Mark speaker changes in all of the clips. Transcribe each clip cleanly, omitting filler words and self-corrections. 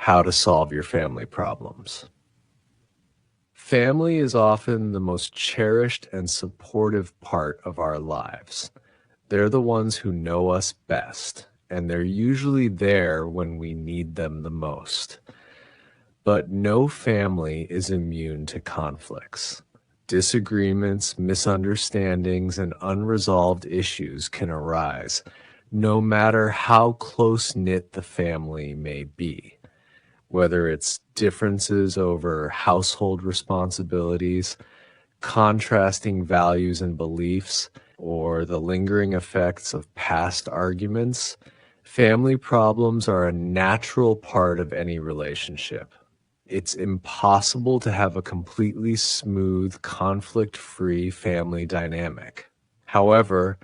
Speaker 1: how to solve your family problems. Family is often the most cherished and supportive part of our lives. They're the ones who know us best, and they're usually there when we need them the most. But no family is immune to conflicts. Disagreements, misunderstandings, and unresolved issues can arise, no matter how close-knit the family may be. Whether it's differences over household responsibilities, contrasting values and beliefs, or the lingering effects of past arguments, family problems are a natural part of any relationship. It's impossible to have a completely smooth, conflict-free family dynamic. However,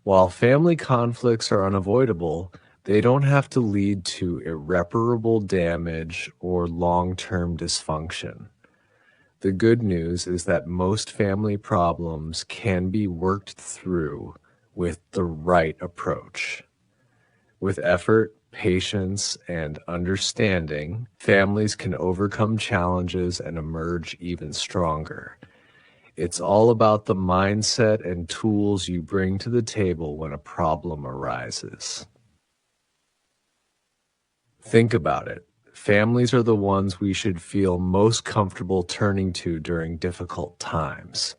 Speaker 1: while family conflicts are unavoidable, they don't have to lead to irreparable damage or long-term dysfunction. The good news is that most family problems can be worked through with the right approach. With effort, patience, and understanding, families can overcome challenges and emerge even stronger. It's all about the mindset and tools you bring to the table when a problem arises. Think about it. Families are the ones we should feel most comfortable turning to during difficult times.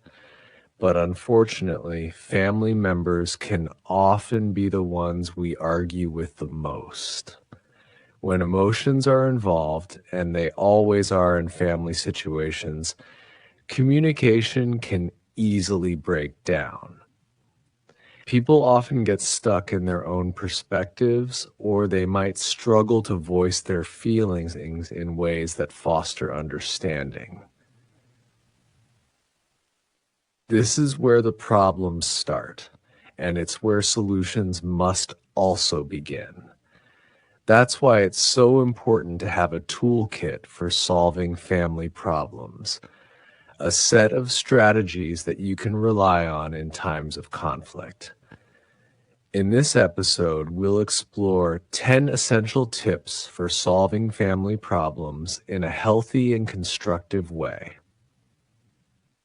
Speaker 1: But unfortunately, family members can often be the ones we argue with the most. When emotions are involved, and they always are in family situations, communication can easily break down. People often get stuck in their own perspectives, or they might struggle to voice their feelings in ways that foster understanding. This is where the problems start, and it's where solutions must also begin. That's why it's so important to have a toolkit for solving family problems, a set of strategies that you can rely on in times of conflict. In this episode, we'll explore 10 essential tips for solving family problems in a healthy and constructive way.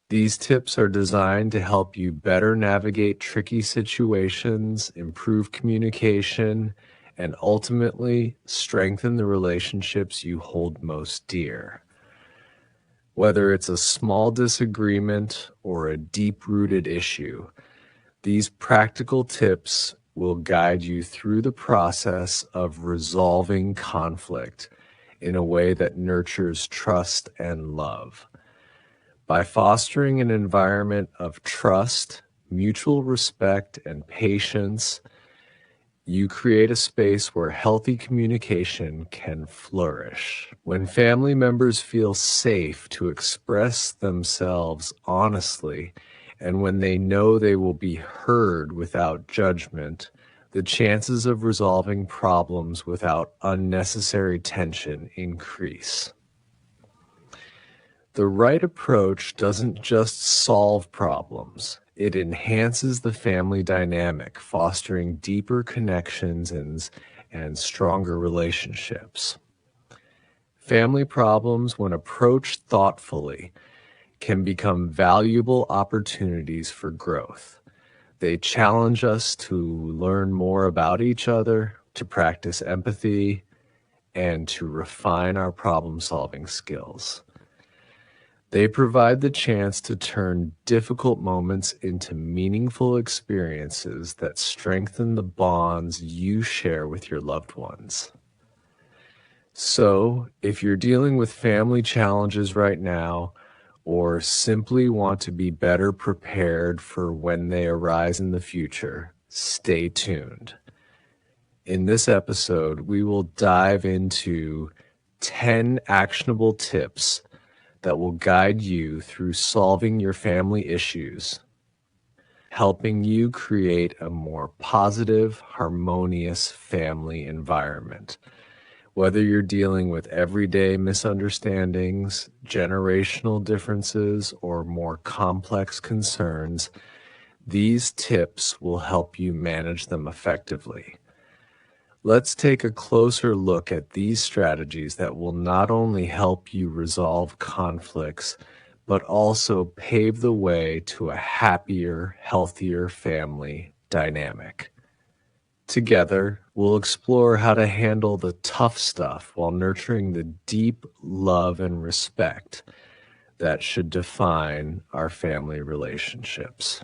Speaker 1: These tips are designed to help you better navigate tricky situations, improve communication, and ultimately strengthen the relationships you hold most dear. Whether it's a small disagreement or a deep-rooted issue, these practical tips will guide you through the process of resolving conflict in a way that nurtures trust and love. By fostering an environment of trust, mutual respect, and patience, you create a space where healthy communication can flourish. When family members feel safe to express themselves honestly, and when they know they will be heard without judgment, the chances of resolving problems without unnecessary tension increase. The right approach doesn't just solve problems, it enhances the family dynamic, fostering deeper connections and stronger relationships. Family problems, when approached thoughtfully, can become valuable opportunities for growth. They challenge us to learn more about each other, to practice empathy, and to refine our problem-solving skills. They provide the chance to turn difficult moments into meaningful experiences that strengthen the bonds you share with your loved ones. So, if you're dealing with family challenges right now, or simply want to be better prepared for when they arise in the future, stay tuned. In this episode, we will dive into 10 actionable tips that will guide you through solving your family issues, helping you create a more positive, harmonious family environment. Whether you're dealing with everyday misunderstandings, generational differences, or more complex concerns, these tips will help you manage them effectively. Let's take a closer look at these strategies that will not only help you resolve conflicts, but also pave the way to a happier, healthier family dynamic. Together, we'll explore how to handle the tough stuff while nurturing the deep love and respect that should define our family relationships.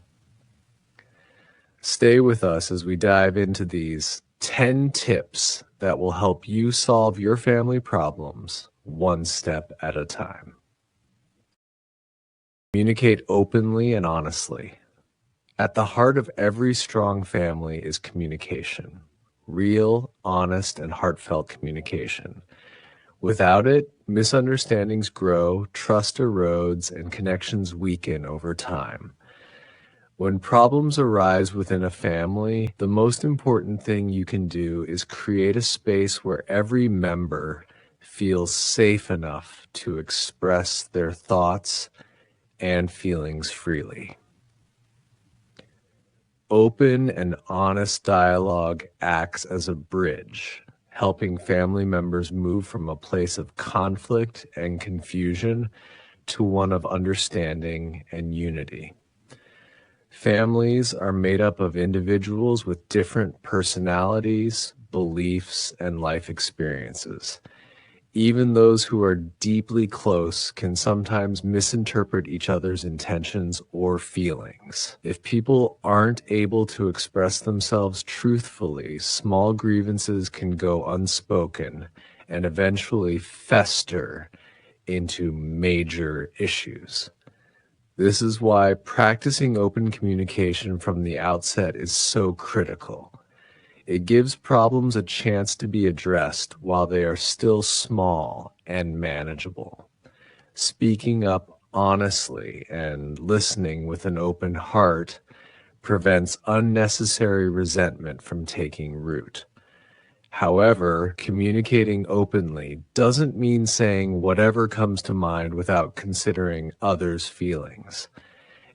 Speaker 1: Stay with us as we dive into these 10 tips that will help you solve your family problems one step at a time. Communicate openly and honestly. At the heart of every strong family is communication. Real, honest, and heartfelt communication. Without it, misunderstandings grow, trust erodes, and connections weaken over time. When problems arise within a family, the most important thing you can do is create a space where every member feels safe enough to express their thoughts and feelings freely. Open and honest dialogue acts as a bridge, helping family members move from a place of conflict and confusion to one of understanding and unity. Families are made up of individuals with different personalities, beliefs, and life experiences. Even those who are deeply close can sometimes misinterpret each other's intentions or feelings. If people aren't able to express themselves truthfully, small grievances can go unspoken and eventually fester into major issues. This is why practicing open communication from the outset is so critical. It gives problems a chance to be addressed while they are still small and manageable. Speaking up honestly and listening with an open heart prevents unnecessary resentment from taking root. However, communicating openly doesn't mean saying whatever comes to mind without considering others' feelings.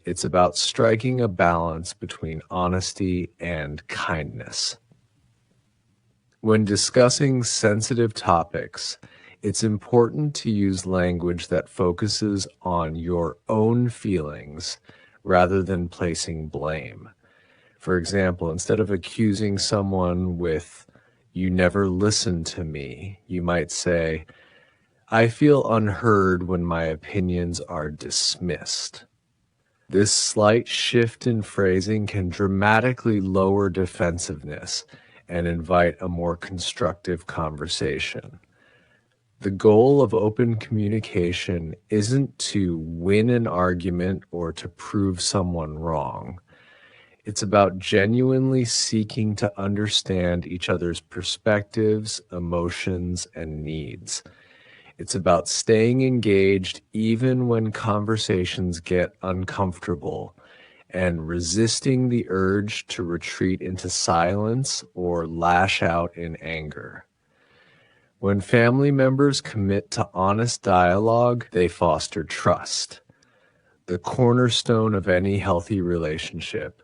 Speaker 1: It's about striking a balance between honesty and kindness. When discussing sensitive topics, it's important to use language that focuses on your own feelings rather than placing blame. For example, instead of accusing someone with, "You never listen to me," you might say, "I feel unheard when my opinions are dismissed." This slight shift in phrasing can dramatically lower defensiveness and invite a more constructive conversation. The goal of open communication isn't to win an argument or to prove someone wrong. It's about genuinely seeking to understand each other's perspectives, emotions, and needs. It's about staying engaged even when conversations get uncomfortable and resisting the urge to retreat into silence or lash out in anger. When family members commit to honest dialogue, they foster trust, the cornerstone of any healthy relationship,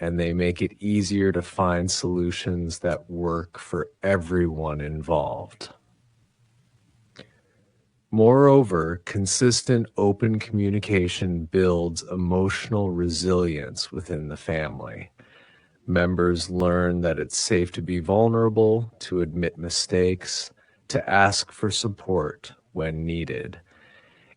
Speaker 1: and they make it easier to find solutions that work for everyone involved. Moreover, consistent open communication builds emotional resilience within the family. Members learn that it's safe to be vulnerable, to admit mistakes, to ask for support when needed.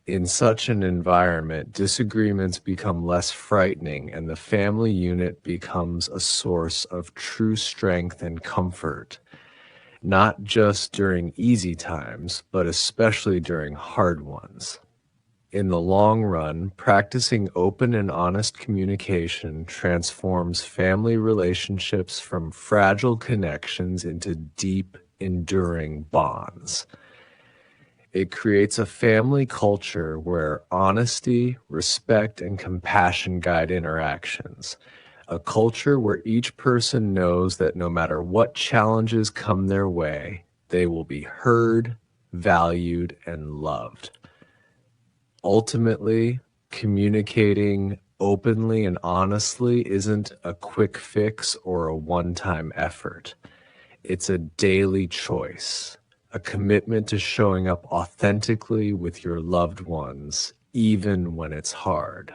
Speaker 1: In such an environment, disagreements become less frightening and the family unit becomes a source of true strength and comfort, not just during easy times, but especially during hard ones. In the long run, practicing open and honest communication transforms family relationships from fragile connections into deep, enduring bonds. It creates a family culture where honesty, respect, and compassion guide interactions. A culture where each person knows that no matter what challenges come their way, they will be heard, valued, and loved. Ultimately, communicating openly and honestly isn't a quick fix or a one-time effort. It's a daily choice, a commitment to showing up authentically with your loved ones, even when it's hard.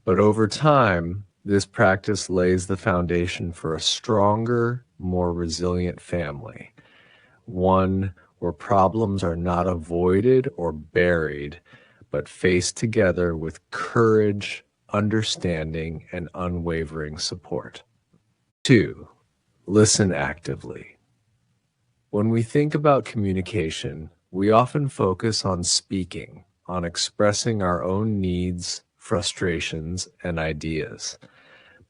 Speaker 1: But over time, this practice lays the foundation for a stronger, more resilient family, one where problems are not avoided or buried, but faced together with courage, understanding, and unwavering support. 2. Listen actively. When we think about communication, we often focus on speaking, on expressing our own needs, frustrations, and ideas.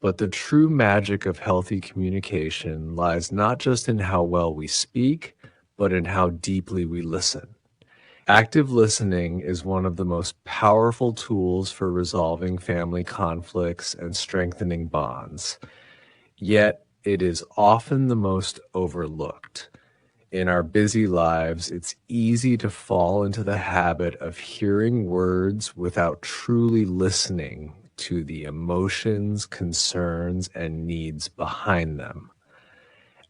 Speaker 1: But the true magic of healthy communication lies not just in how well we speak, but in how deeply we listen. Active listening is one of the most powerful tools for resolving family conflicts and strengthening bonds. Yet, it is often the most overlooked. In our busy lives, it's easy to fall into the habit of hearing words without truly listening to the emotions, concerns, and needs behind them.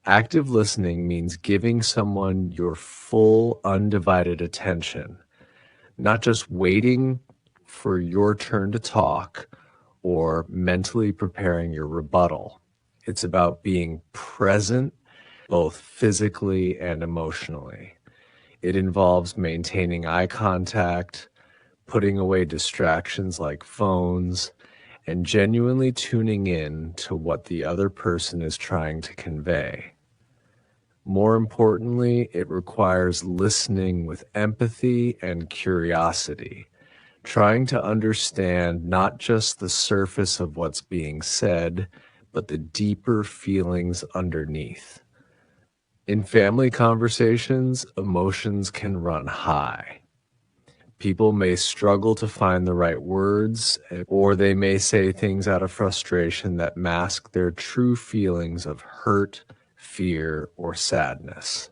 Speaker 1: Active listening means giving someone your full, undivided attention, not just waiting for your turn to talk or mentally preparing your rebuttal. It's about being present, both physically and emotionally. It involves maintaining eye contact, putting away distractions like phones, and genuinely tuning in to what the other person is trying to convey. More importantly, it requires listening with empathy and curiosity, trying to understand not just the surface of what's being said, but the deeper feelings underneath. In family conversations, emotions can run high. People may struggle to find the right words, or they may say things out of frustration that mask their true feelings of hurt, fear, or sadness.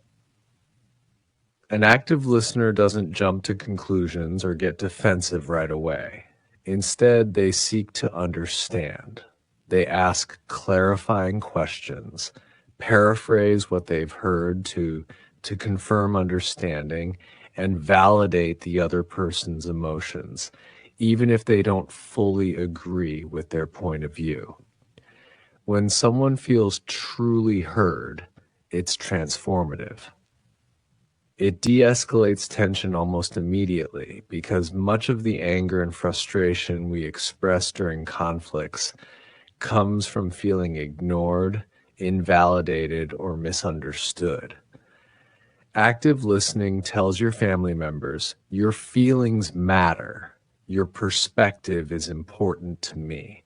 Speaker 1: An active listener doesn't jump to conclusions or get defensive right away. Instead, they seek to understand. They ask clarifying questions, paraphrase what they've heard to confirm understanding, and validate the other person's emotions, even if they don't fully agree with their point of view. When someone feels truly heard, it's transformative. It de-escalates tension almost immediately because much of the anger and frustration we express during conflicts comes from feeling ignored, invalidated, or misunderstood. Active listening tells your family members, your feelings matter. Your perspective is important to me.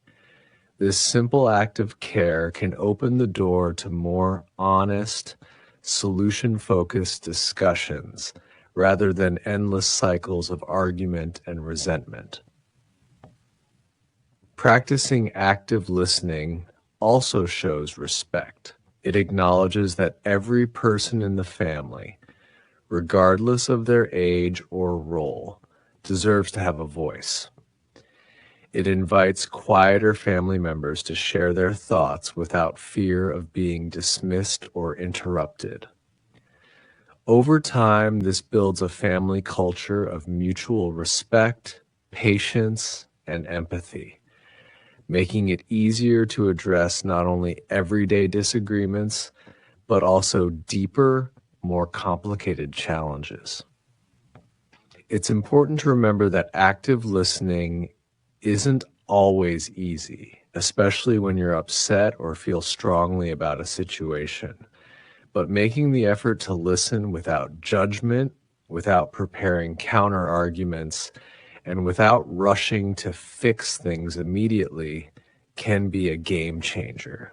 Speaker 1: This simple act of care can open the door to more honest, solution-focused discussions rather than endless cycles of argument and resentment. Practicing active listening also shows respect. It acknowledges that every person in the family, regardless of their age or role, deserves to have a voice. It invites quieter family members to share their thoughts without fear of being dismissed or interrupted. Over time, this builds a family culture of mutual respect, patience, and empathy, making it easier to address not only everyday disagreements, but also deeper, more complicated challenges. It's important to remember that active listening isn't always easy, especially when you're upset or feel strongly about a situation. But making the effort to listen without judgment, without preparing counter arguments, and without rushing to fix things immediately can be a game changer.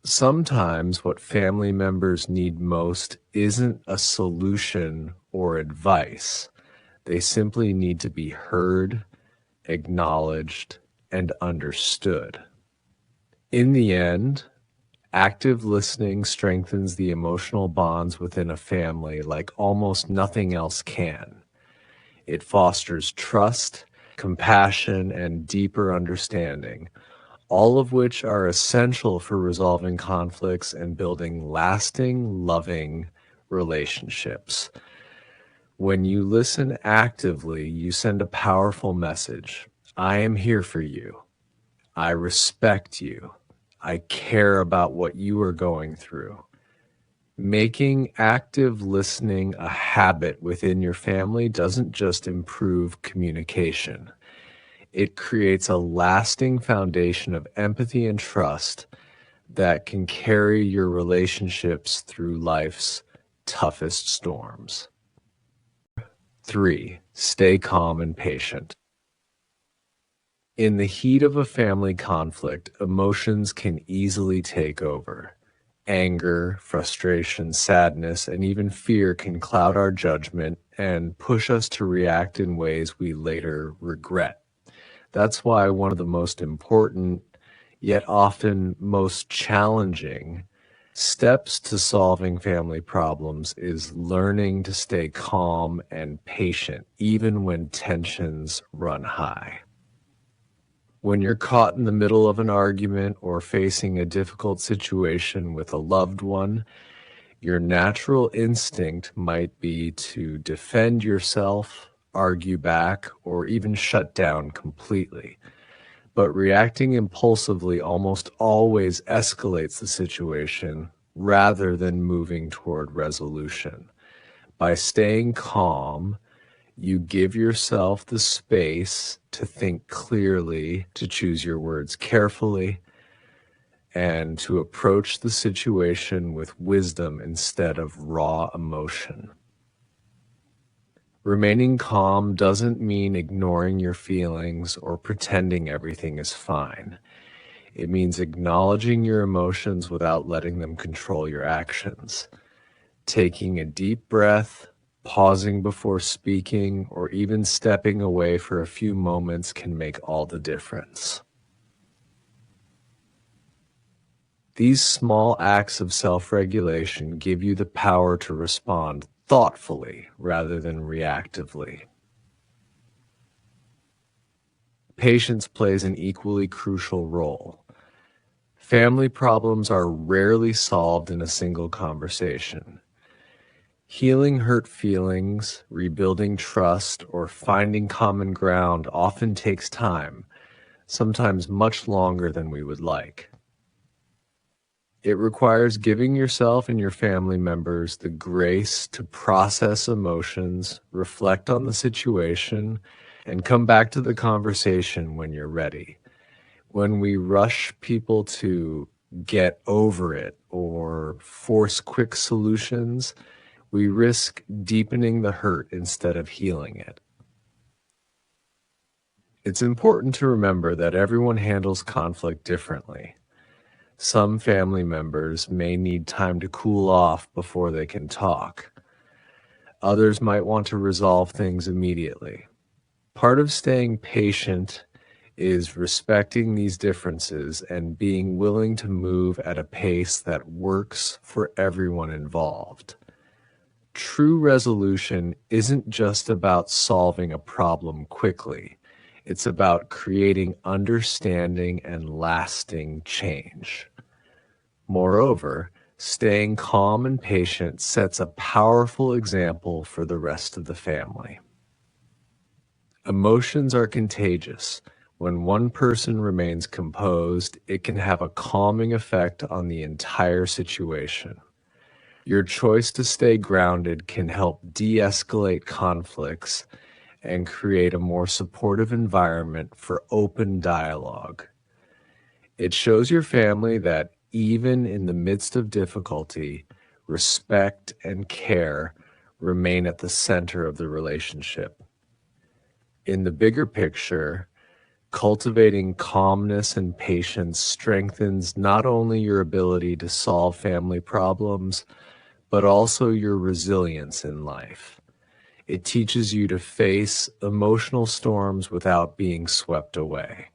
Speaker 1: Sometimes what family members need most isn't a solution or advice. They simply need to be heard, acknowledged, and understood. In the end, active listening strengthens the emotional bonds within a family like almost nothing else can. It fosters trust, compassion, and deeper understanding, all of which are essential for resolving conflicts and building lasting, loving relationships. When you listen actively, you send a powerful message. I am here for you. I respect you. I care about what you are going through. Making active listening a habit within your family doesn't just improve communication. It creates a lasting foundation of empathy and trust that can carry your relationships through life's toughest storms. 3. Stay calm and patient. In the heat of a family conflict, emotions can easily take over. Anger, frustration, sadness, and even fear can cloud our judgment and push us to react in ways we later regret. That's why one of the most important, yet often most challenging, steps to solving family problems is learning to stay calm and patient, even when tensions run high. When you're caught in the middle of an argument or facing a difficult situation with a loved one, your natural instinct might be to defend yourself, argue back, or even shut down completely. But reacting impulsively almost always escalates the situation rather than moving toward resolution. By staying calm, you give yourself the space to think clearly, to choose your words carefully, and to approach the situation with wisdom instead of raw emotion. Remaining calm doesn't mean ignoring your feelings or pretending everything is fine. It means acknowledging your emotions without letting them control your actions. Taking a deep breath, pausing before speaking, or even stepping away for a few moments can make all the difference. These small acts of self-regulation give you the power to respond thoughtfully rather than reactively. Patience plays an equally crucial role. Family problems are rarely solved in a single conversation. Healing hurt feelings, rebuilding trust, or finding common ground often takes time, sometimes much longer than we would like. It requires giving yourself and your family members the grace to process emotions, reflect on the situation, and come back to the conversation when you're ready. When we rush people to get over it or force quick solutions, we risk deepening the hurt instead of healing it. It's important to remember that everyone handles conflict differently. Some family members may need time to cool off before they can talk. Others might want to resolve things immediately. Part of staying patient is respecting these differences and being willing to move at a pace that works for everyone involved. True resolution isn't just about solving a problem quickly. It's about creating understanding and lasting change. Moreover, staying calm and patient sets a powerful example for the rest of the family. Emotions are contagious. When one person remains composed, it can have a calming effect on the entire situation. Your choice to stay grounded can help de-escalate conflicts and create a more supportive environment for open dialogue. It shows your family that even in the midst of difficulty, respect and care remain at the center of the relationship. In the bigger picture, cultivating calmness and patience strengthens not only your ability to solve family problems, but also your resilience in life. It teaches you to face emotional storms without being swept away.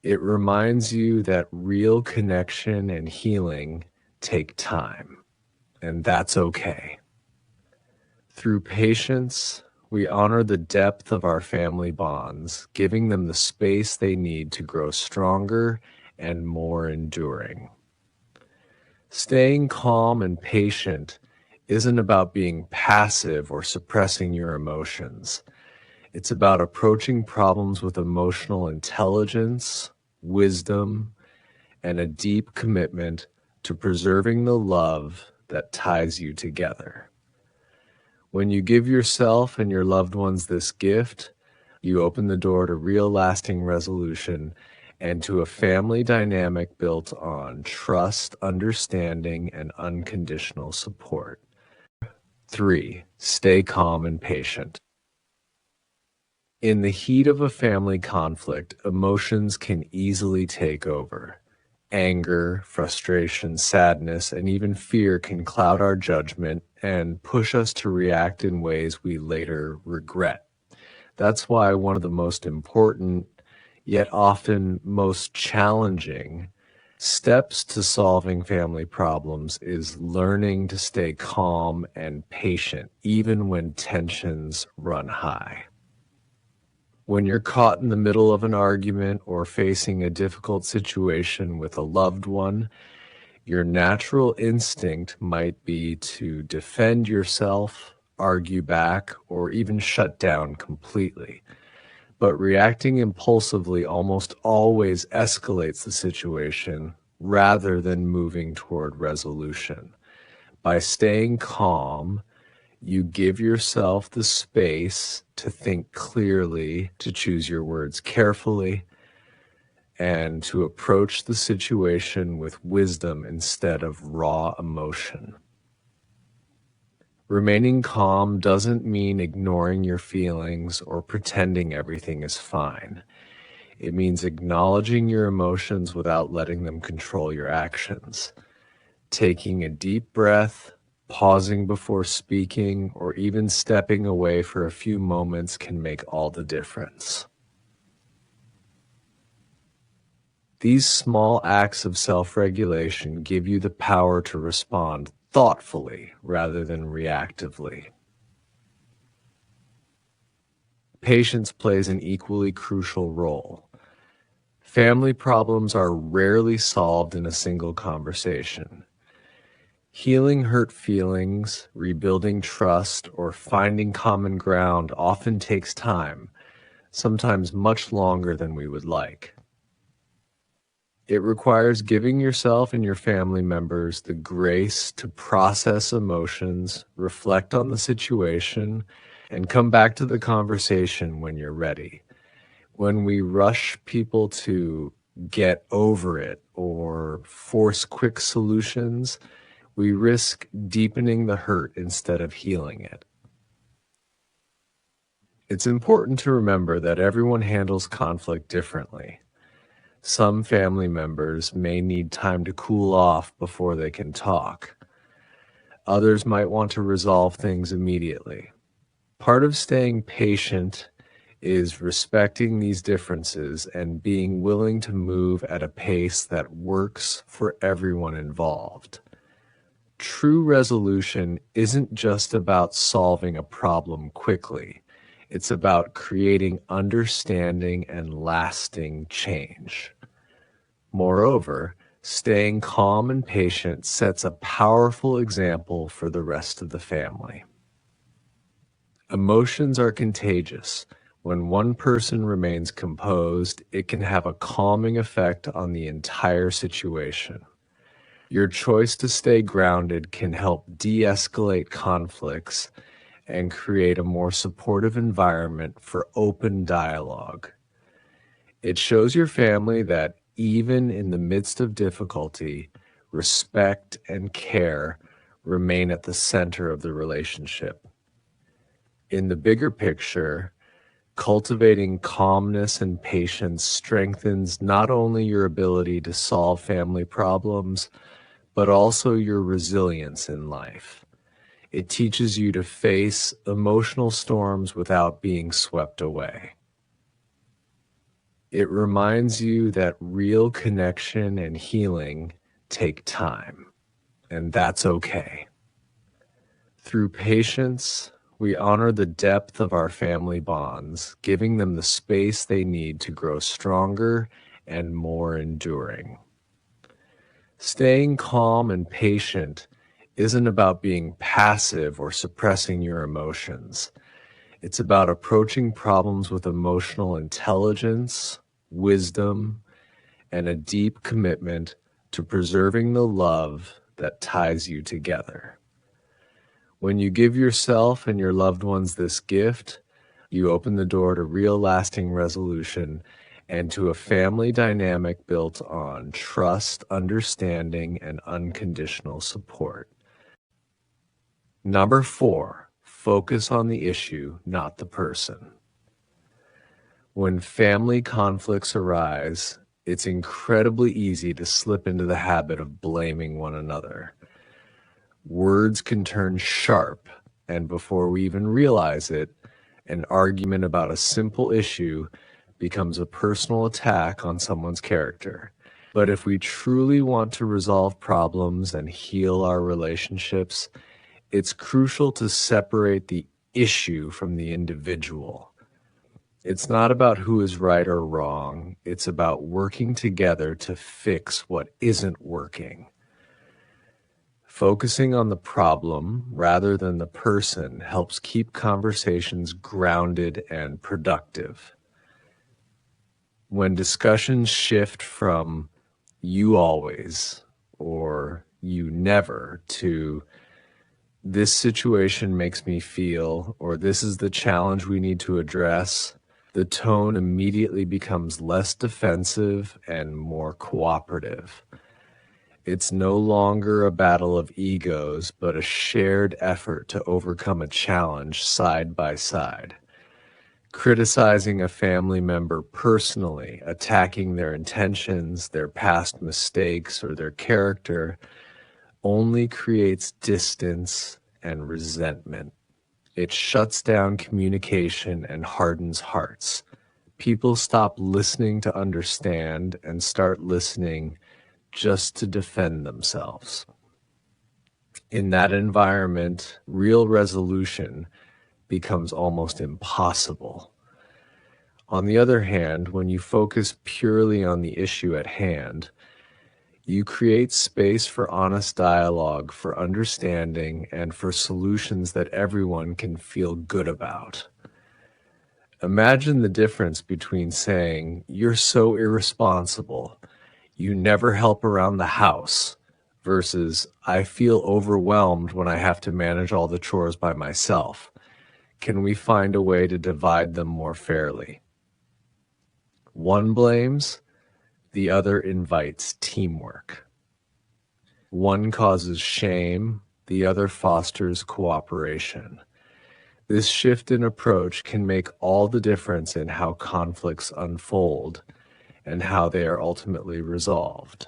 Speaker 1: It reminds you that real connection and healing take time, and that's okay. Through patience, We honor the depth of our family bonds, giving them the space they need to grow stronger and more enduring. Staying calm and patient isn't about being passive or suppressing your emotions. It's about approaching problems with emotional intelligence, wisdom, and a deep commitment to preserving the love that ties you together. When you give yourself and your loved ones this gift, you open the door to real lasting resolution and to a family dynamic built on trust, understanding, and unconditional support. 3. Stay calm and patient. In the heat of a family conflict, emotions can easily take over. Anger, frustration, sadness, and even fear can cloud our judgment and push us to react in ways we later regret. That's why one of the most important, yet often most challenging, steps to solving family problems is learning to stay calm and patient, even when tensions run high. When you're caught in the middle of an argument or facing a difficult situation with a loved one, your natural instinct might be to defend yourself, argue back, or even shut down completely. But reacting impulsively almost always escalates the situation rather than moving toward resolution. By staying calm, you give yourself the space to think clearly, to choose your words carefully, and to approach the situation with wisdom instead of raw emotion. Remaining calm doesn't mean ignoring your feelings or pretending everything is fine. It means acknowledging your emotions without letting them control your actions. Taking a deep breath, pausing before speaking, or even stepping away for a few moments can make all the difference. These small acts of self-regulation give you the power to respond thoughtfully rather than reactively. Patience plays an equally crucial role. Family problems are rarely solved in a single conversation. Healing hurt feelings, rebuilding trust, or finding common ground often takes time, sometimes much longer than we would like. It requires giving yourself and your family members the grace to process emotions, reflect on the situation, and come back to the conversation when you're ready. When we rush people to get over it or force quick solutions, we risk deepening the hurt instead of healing it. It's important to remember that everyone handles conflict differently. Some family members may need time to cool off before they can talk. Others might want to resolve things immediately. Part of staying patient is respecting these differences and being willing to move at a pace that works for everyone involved. True resolution isn't just about solving a problem quickly. It's about creating understanding and lasting change. Moreover, staying calm and patient sets a powerful example for the rest of the family. Emotions are contagious. When one person remains composed, it can have a calming effect on the entire situation. Your choice to stay grounded can help de-escalate conflicts and create a more supportive environment for open dialogue. It shows your family that even in the midst of difficulty, respect and care remain at the center of the relationship. In the bigger picture, cultivating calmness and patience strengthens not only your ability to solve family problems, but also your resilience in life. It teaches you to face emotional storms without being swept away. It reminds you that real connection and healing take time, and that's okay. Through patience, We honor the depth of our family bonds, giving them the space they need to grow stronger and more enduring. Staying calm and patient isn't about being passive or suppressing your emotions. It's about approaching problems with emotional intelligence, wisdom, and a deep commitment to preserving the love that ties you together. When you give yourself and your loved ones this gift, you open the door to real lasting resolution and to a family dynamic built on trust, understanding, and unconditional support. Number 4, focus on the issue, not the person. When family conflicts arise, it's incredibly easy to slip into the habit of blaming one another. Words can turn sharp, and before we even realize it, an argument about a simple issue becomes a personal attack on someone's character. But if we truly want to resolve problems and heal our relationships, it's crucial to separate the issue from the individual. It's not about who is right or wrong. It's about working together to fix what isn't working. Focusing on the problem rather than the person helps keep conversations grounded and productive. When discussions shift from "you always" or "you never" to "this situation makes me feel" or "this is the challenge we need to address," the tone immediately becomes less defensive and more cooperative. It's no longer a battle of egos, but a shared effort to overcome a challenge side by side. Criticizing a family member personally, attacking their intentions, their past mistakes, or their character only creates distance and resentment. It shuts down communication and hardens hearts. People stop listening to understand and start listening just to defend themselves. In that environment, real resolution becomes almost impossible. On the other hand, when you focus purely on the issue at hand, you create space for honest dialogue, for understanding, and for solutions that everyone can feel good about. Imagine the difference between saying, "You're so irresponsible, you never help around the house," versus "I feel overwhelmed when I have to manage all the chores by myself. Can we find a way to divide them more fairly?" One blames, the other invites teamwork. One causes shame, the other fosters cooperation. This shift in approach can make all the difference in how conflicts unfold and how they are ultimately resolved.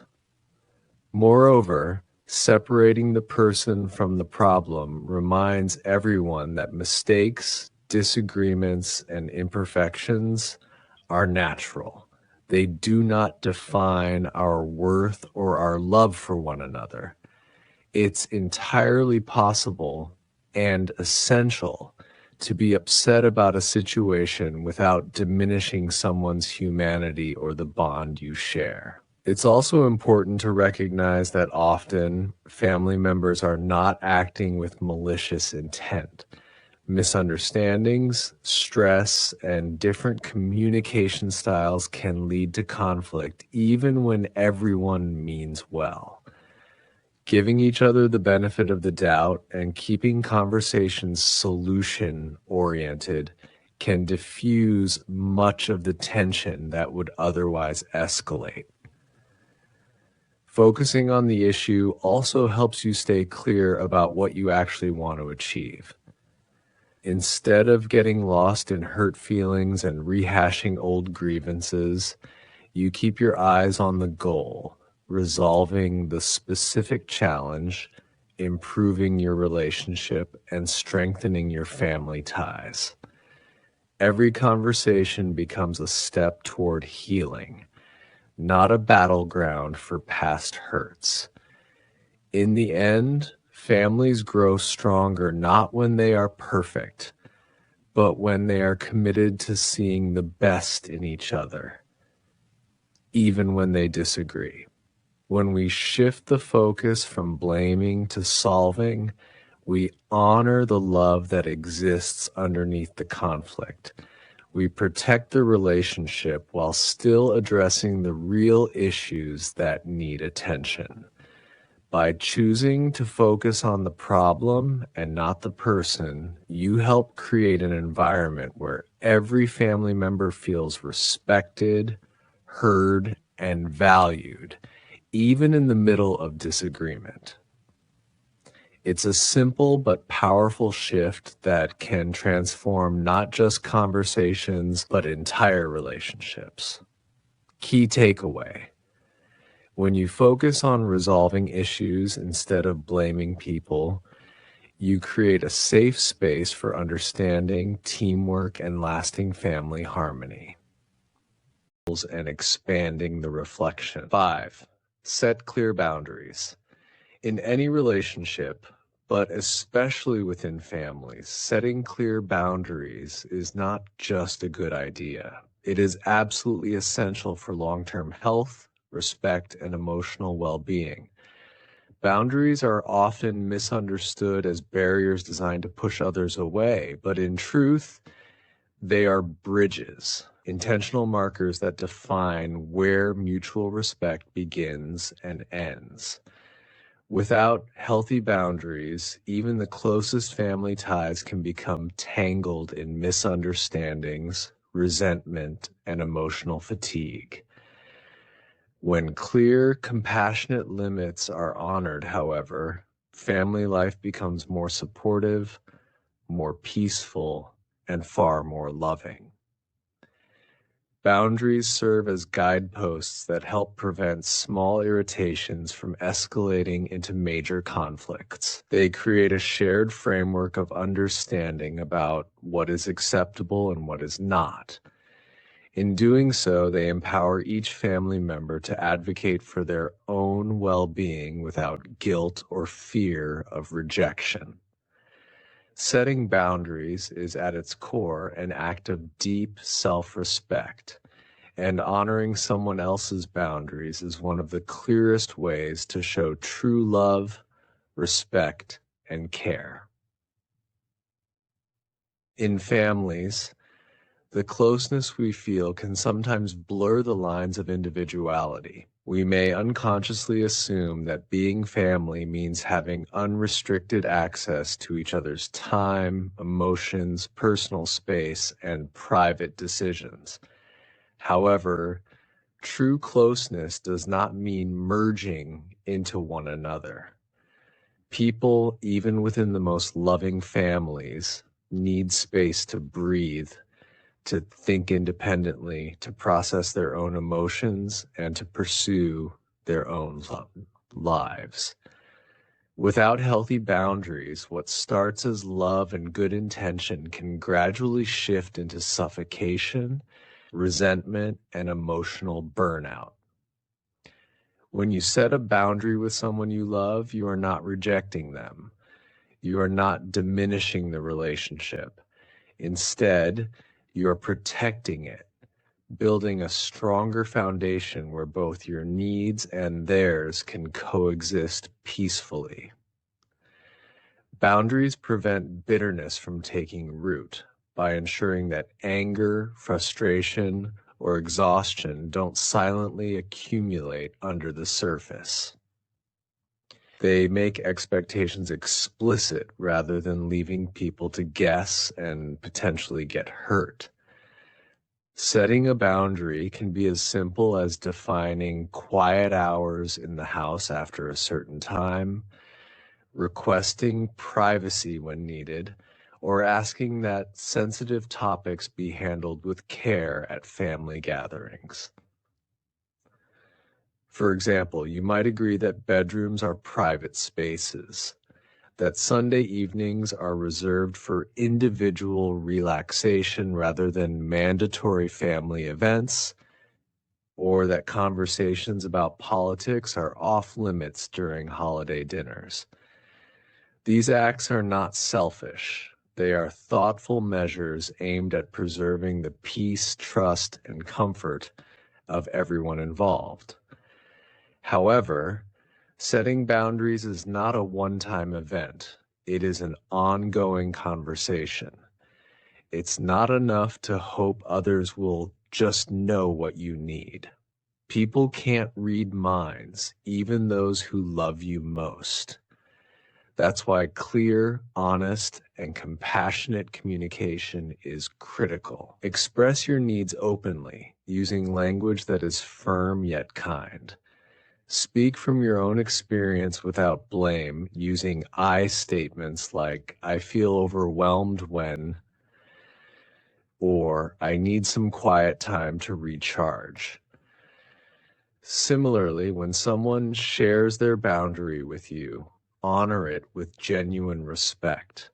Speaker 1: Moreover, separating the person from the problem reminds everyone that mistakes, disagreements, and imperfections are natural. They do not define our worth or our love for one another. It's entirely possible and essential to be upset about a situation without diminishing someone's humanity or the bond you share. It's also important to recognize that often family members are not acting with malicious intent. Misunderstandings, stress, and different communication styles can lead to conflict even when everyone means well. Giving each other the benefit of the doubt and keeping conversations solution-oriented can diffuse much of the tension that would otherwise escalate. Focusing on the issue also helps you stay clear about what you actually want to achieve. Instead of getting lost in hurt feelings and rehashing old grievances, you keep your eyes on the goal, resolving the specific challenge, improving your relationship, and strengthening your family ties. Every conversation becomes a step toward healing, not a battleground for past hurts. In the end, Families grow stronger not when they are perfect, but when they are committed to seeing the best in each other, even when they disagree. When we shift the focus from blaming to solving, we honor the love that exists underneath the conflict. We protect the relationship while still addressing the real issues that need attention. By choosing to focus on the problem and not the person, you help create an environment where every family member feels respected, heard, and valued, even in the middle of disagreement. It's a simple but powerful shift that can transform not just conversations, but entire relationships. Key takeaway: when you focus on resolving issues instead of blaming people, you create a safe space for understanding, teamwork, and lasting family harmony. And expanding the reflection. 5. Set clear boundaries. In any relationship, but especially within families, setting clear boundaries is not just a good idea. It is absolutely essential for long-term health, respect, and emotional well-being. Boundaries are often misunderstood as barriers designed to push others away, but in truth, they are bridges, intentional markers that define where mutual respect begins and ends. Without healthy boundaries, even the closest family ties can become tangled in misunderstandings, resentment, and emotional fatigue. When clear, compassionate limits are honored, however, family life becomes more supportive, more peaceful, and far more loving. Boundaries serve as guideposts that help prevent small irritations from escalating into major conflicts. They create a shared framework of understanding about what is acceptable and what is not. In doing so, they empower each family member to advocate for their own well-being without guilt or fear of rejection. Setting boundaries is at its core an act of deep self-respect, and honoring someone else's boundaries is one of the clearest ways to show true love, respect, and care. In families, the closeness we feel can sometimes blur the lines of individuality. We may unconsciously assume that being family means having unrestricted access to each other's time, emotions, personal space, and private decisions. However, true closeness does not mean merging into one another. People, even within the most loving families, need space to breathe, to think independently, to process their own emotions, and to pursue their own lives. Without healthy boundaries, what starts as love and good intention can gradually shift into suffocation, resentment, and emotional burnout. When you set a boundary with someone you love, you are not rejecting them. You are not diminishing the relationship. Instead, you are protecting it, building a stronger foundation where both your needs and theirs can coexist peacefully. Boundaries prevent bitterness from taking root by ensuring that anger, frustration, or exhaustion don't silently accumulate under the surface. They make expectations explicit rather than leaving people to guess and potentially get hurt. Setting a boundary can be as simple as defining quiet hours in the house after a certain time, requesting privacy when needed, or asking that sensitive topics be handled with care at family gatherings. For example, you might agree that bedrooms are private spaces, that Sunday evenings are reserved for individual relaxation rather than mandatory family events, or that conversations about politics are off limits during holiday dinners. These acts are not selfish. They are thoughtful measures aimed at preserving the peace, trust, and comfort of everyone involved. However, setting boundaries is not a one-time event. It is an ongoing conversation. It's not enough to hope others will just know what you need. People can't read minds, even those who love you most. That's why clear, honest, and compassionate communication is critical. Express your needs openly, using language that is firm yet kind. Speak from your own experience without blame, using I statements like, I feel overwhelmed when, or I need some quiet time to recharge. Similarly, when someone shares their boundary with you, honor it with genuine respect.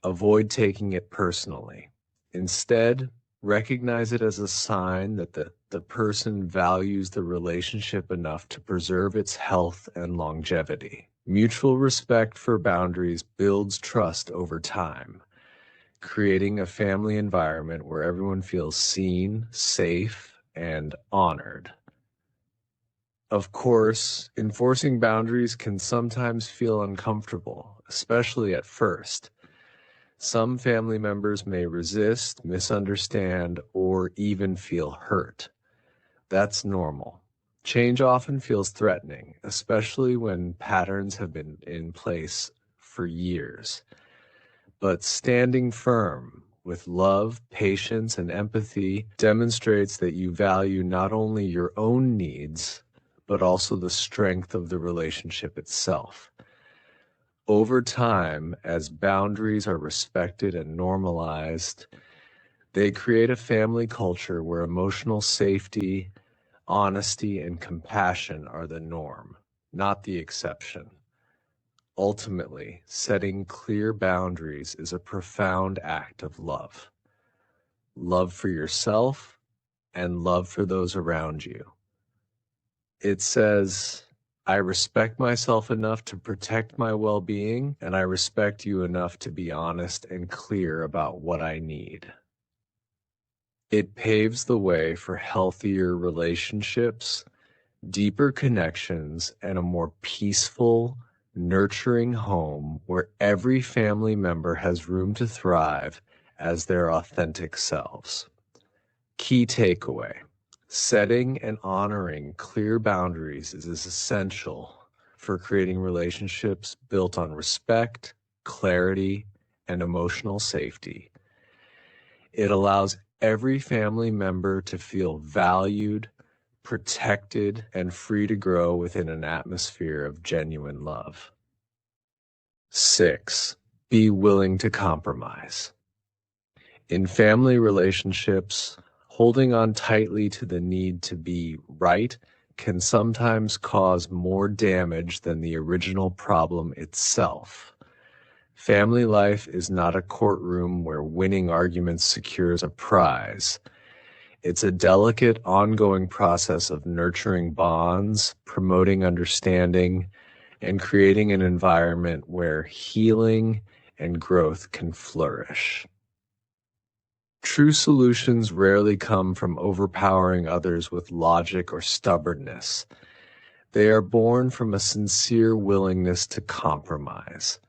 Speaker 1: Avoid taking it personally. Instead, recognize it as a sign that the person values the relationship enough to preserve its health and longevity. Mutual respect for boundaries builds trust over time, creating a family environment where everyone feels seen, safe, and honored. Of course, enforcing boundaries can sometimes feel uncomfortable, especially at first. Some family members may resist, misunderstand, or even feel hurt. That's normal. Change often feels threatening, especially when patterns have been in place for years. But standing firm with love, patience, and empathy demonstrates that you value not only your own needs, but also the strength of the relationship itself. Over time, as boundaries are respected and normalized, they create a family culture where emotional safety, honesty, and compassion are the norm, not the exception. Ultimately, setting clear boundaries is a profound act of love. Love for yourself and love for those around you. It says, I respect myself enough to protect my well-being, and I respect you enough to be honest and clear about what I need. It paves the way for healthier relationships, deeper connections, and a more peaceful, nurturing home where every family member has room to thrive as their authentic selves. Key takeaway: setting and honoring clear boundaries is essential for creating relationships built on respect, clarity, and emotional safety. It allows every family member to feel valued, protected, and free to grow within an atmosphere of genuine love. 6. Be willing to compromise. In family relationships, holding on tightly to the need to be right can sometimes cause more damage than the original problem itself. Family life is not a courtroom where winning arguments secures a prize. It's a delicate, ongoing process of nurturing bonds, promoting understanding, and creating an environment where healing and growth can flourish. True solutions rarely come from overpowering others with logic or stubbornness. They are born from a sincere willingness to compromise.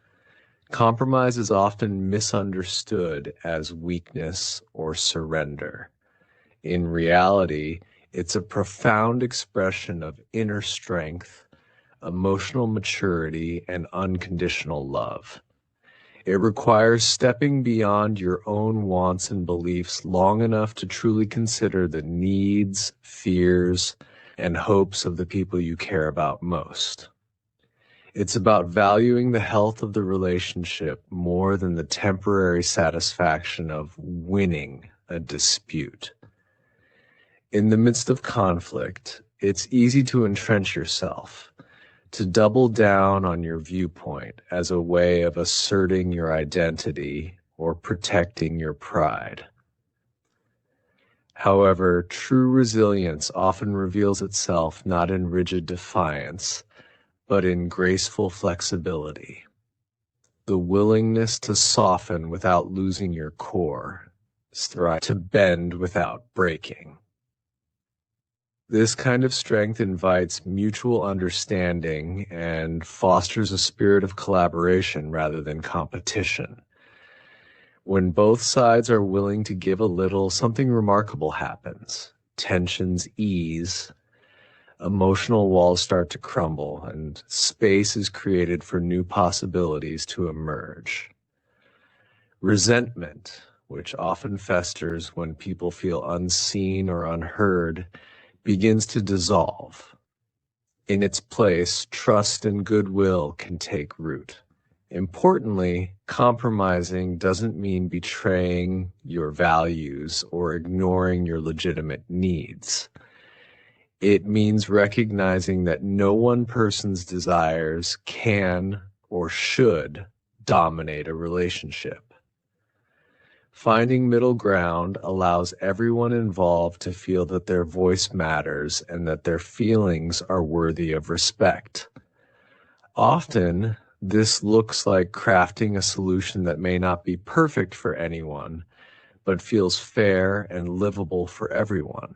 Speaker 1: Compromise is often misunderstood as weakness or surrender. In reality, it's a profound expression of inner strength, emotional maturity, and unconditional love. It requires stepping beyond your own wants and beliefs long enough to truly consider the needs, fears, and hopes of the people you care about most. It's about valuing the health of the relationship more than the temporary satisfaction of winning a dispute. In the midst of conflict, it's easy to entrench yourself, to double down on your viewpoint as a way of asserting your identity or protecting your pride. However, true resilience often reveals itself not in rigid defiance, but in graceful flexibility. the willingness to soften without losing your core, to bend without breaking. This kind of strength invites mutual understanding and fosters a spirit of collaboration rather than competition. When both sides are willing to give a little, something remarkable happens. Tensions ease, emotional walls start to crumble, and space is created for new possibilities to emerge. Resentment, which often festers when people feel unseen or unheard, begins to dissolve. In its place, trust and goodwill can take root. Importantly, compromising doesn't mean betraying your values or ignoring your legitimate needs. It means recognizing that no one person's desires can or should dominate a relationship. Finding middle ground allows everyone involved to feel that their voice matters and that their feelings are worthy of respect. Often, this looks like crafting a solution that may not be perfect for anyone, but feels fair and livable for everyone.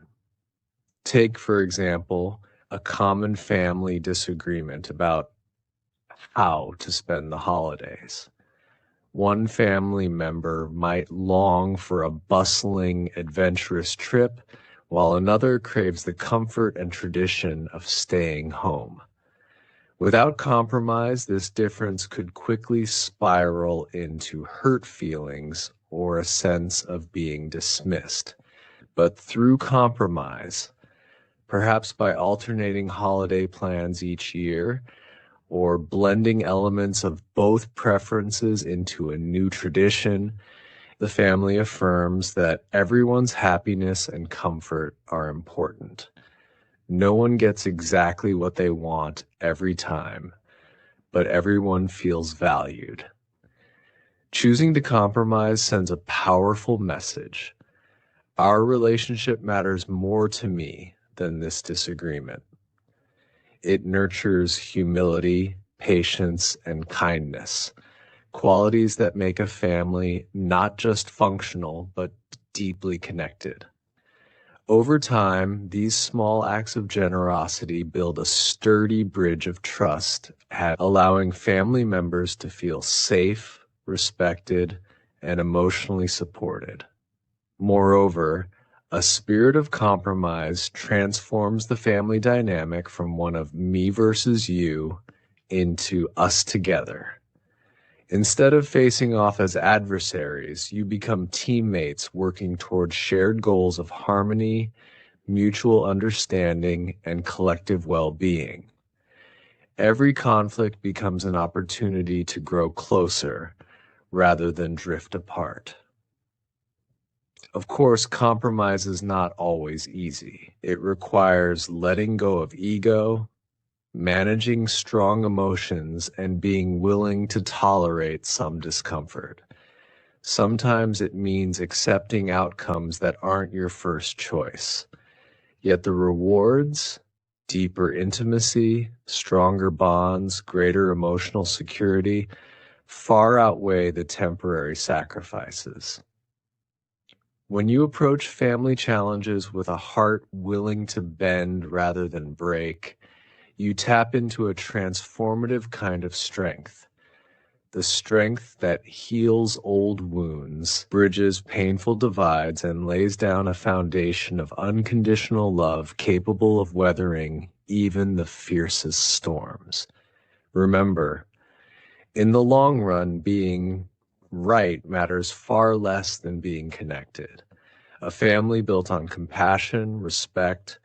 Speaker 1: Take, for example, a common family disagreement about how to spend the holidays. One family member might long for a bustling, adventurous trip, while another craves the comfort and tradition of staying home. Without compromise, this difference could quickly spiral into hurt feelings or a sense of being dismissed. But through compromise, perhaps by alternating holiday plans each year, or blending elements of both preferences into a new tradition, the family affirms that everyone's happiness and comfort are important. No one gets exactly what they want every time, but everyone feels valued. Choosing to compromise sends a powerful message. Our relationship matters more to me than this disagreement. It nurtures humility, patience, and kindness, qualities that make a family not just functional, but deeply connected. Over time, these small acts of generosity build a sturdy bridge of trust, allowing family members to feel safe, respected, and emotionally supported. Moreover, a spirit of compromise transforms the family dynamic from one of me versus you into us together. Instead of facing off as adversaries, you become teammates working toward shared goals of harmony, mutual understanding, and collective well-being. Every conflict becomes an opportunity to grow closer rather than drift apart. Of course, compromise is not always easy. It requires letting go of ego, managing strong emotions, and being willing to tolerate some discomfort. Sometimes it means accepting outcomes that aren't your first choice. Yet the rewards, deeper intimacy, stronger bonds, greater emotional security, far outweigh the temporary sacrifices. When you approach family challenges with a heart willing to bend rather than break, you tap into a transformative kind of strength. The strength that heals old wounds, bridges painful divides, and lays down a foundation of unconditional love capable of weathering even the fiercest storms. Remember, in the long run, being right matters far less than being connected. A family built on compassion, respect,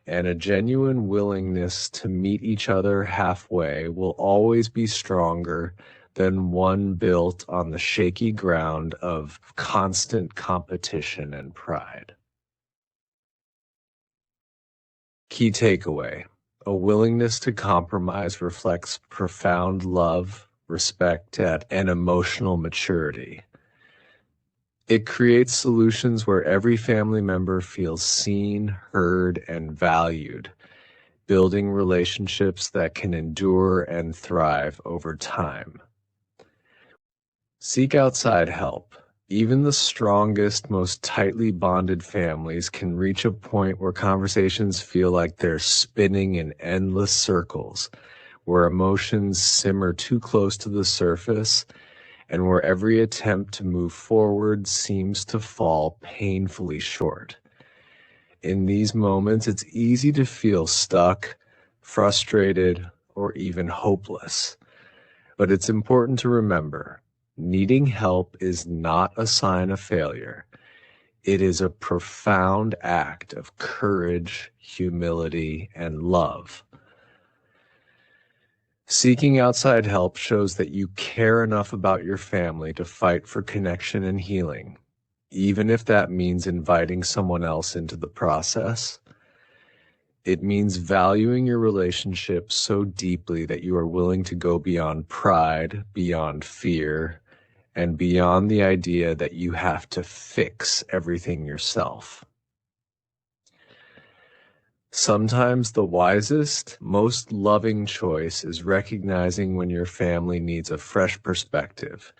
Speaker 1: and a genuine willingness to meet each other halfway will always be stronger than one built on the shaky ground of constant competition and pride. Key takeaway: a willingness to compromise reflects profound love, respect, and emotional maturity. It creates solutions where every family member feels seen, heard, and valued, building relationships that can endure and thrive over time. Seek outside help. Even the strongest, most tightly bonded families can reach a point where conversations feel like they're spinning in endless circles, where emotions simmer too close to the surface, and where every attempt to move forward seems to fall painfully short. In these moments, it's easy to feel stuck, frustrated, or even hopeless. But it's important to remember, needing help is not a sign of failure. It is a profound act of courage, humility, and love. Seeking outside help shows that you care enough about your family to fight for connection and healing, even if that means inviting someone else into the process. It means valuing your relationship so deeply that you are willing to go beyond pride, beyond fear, and beyond the idea that you have to fix everything yourself. Sometimes the wisest, most loving choice is recognizing when your family needs a fresh perspective,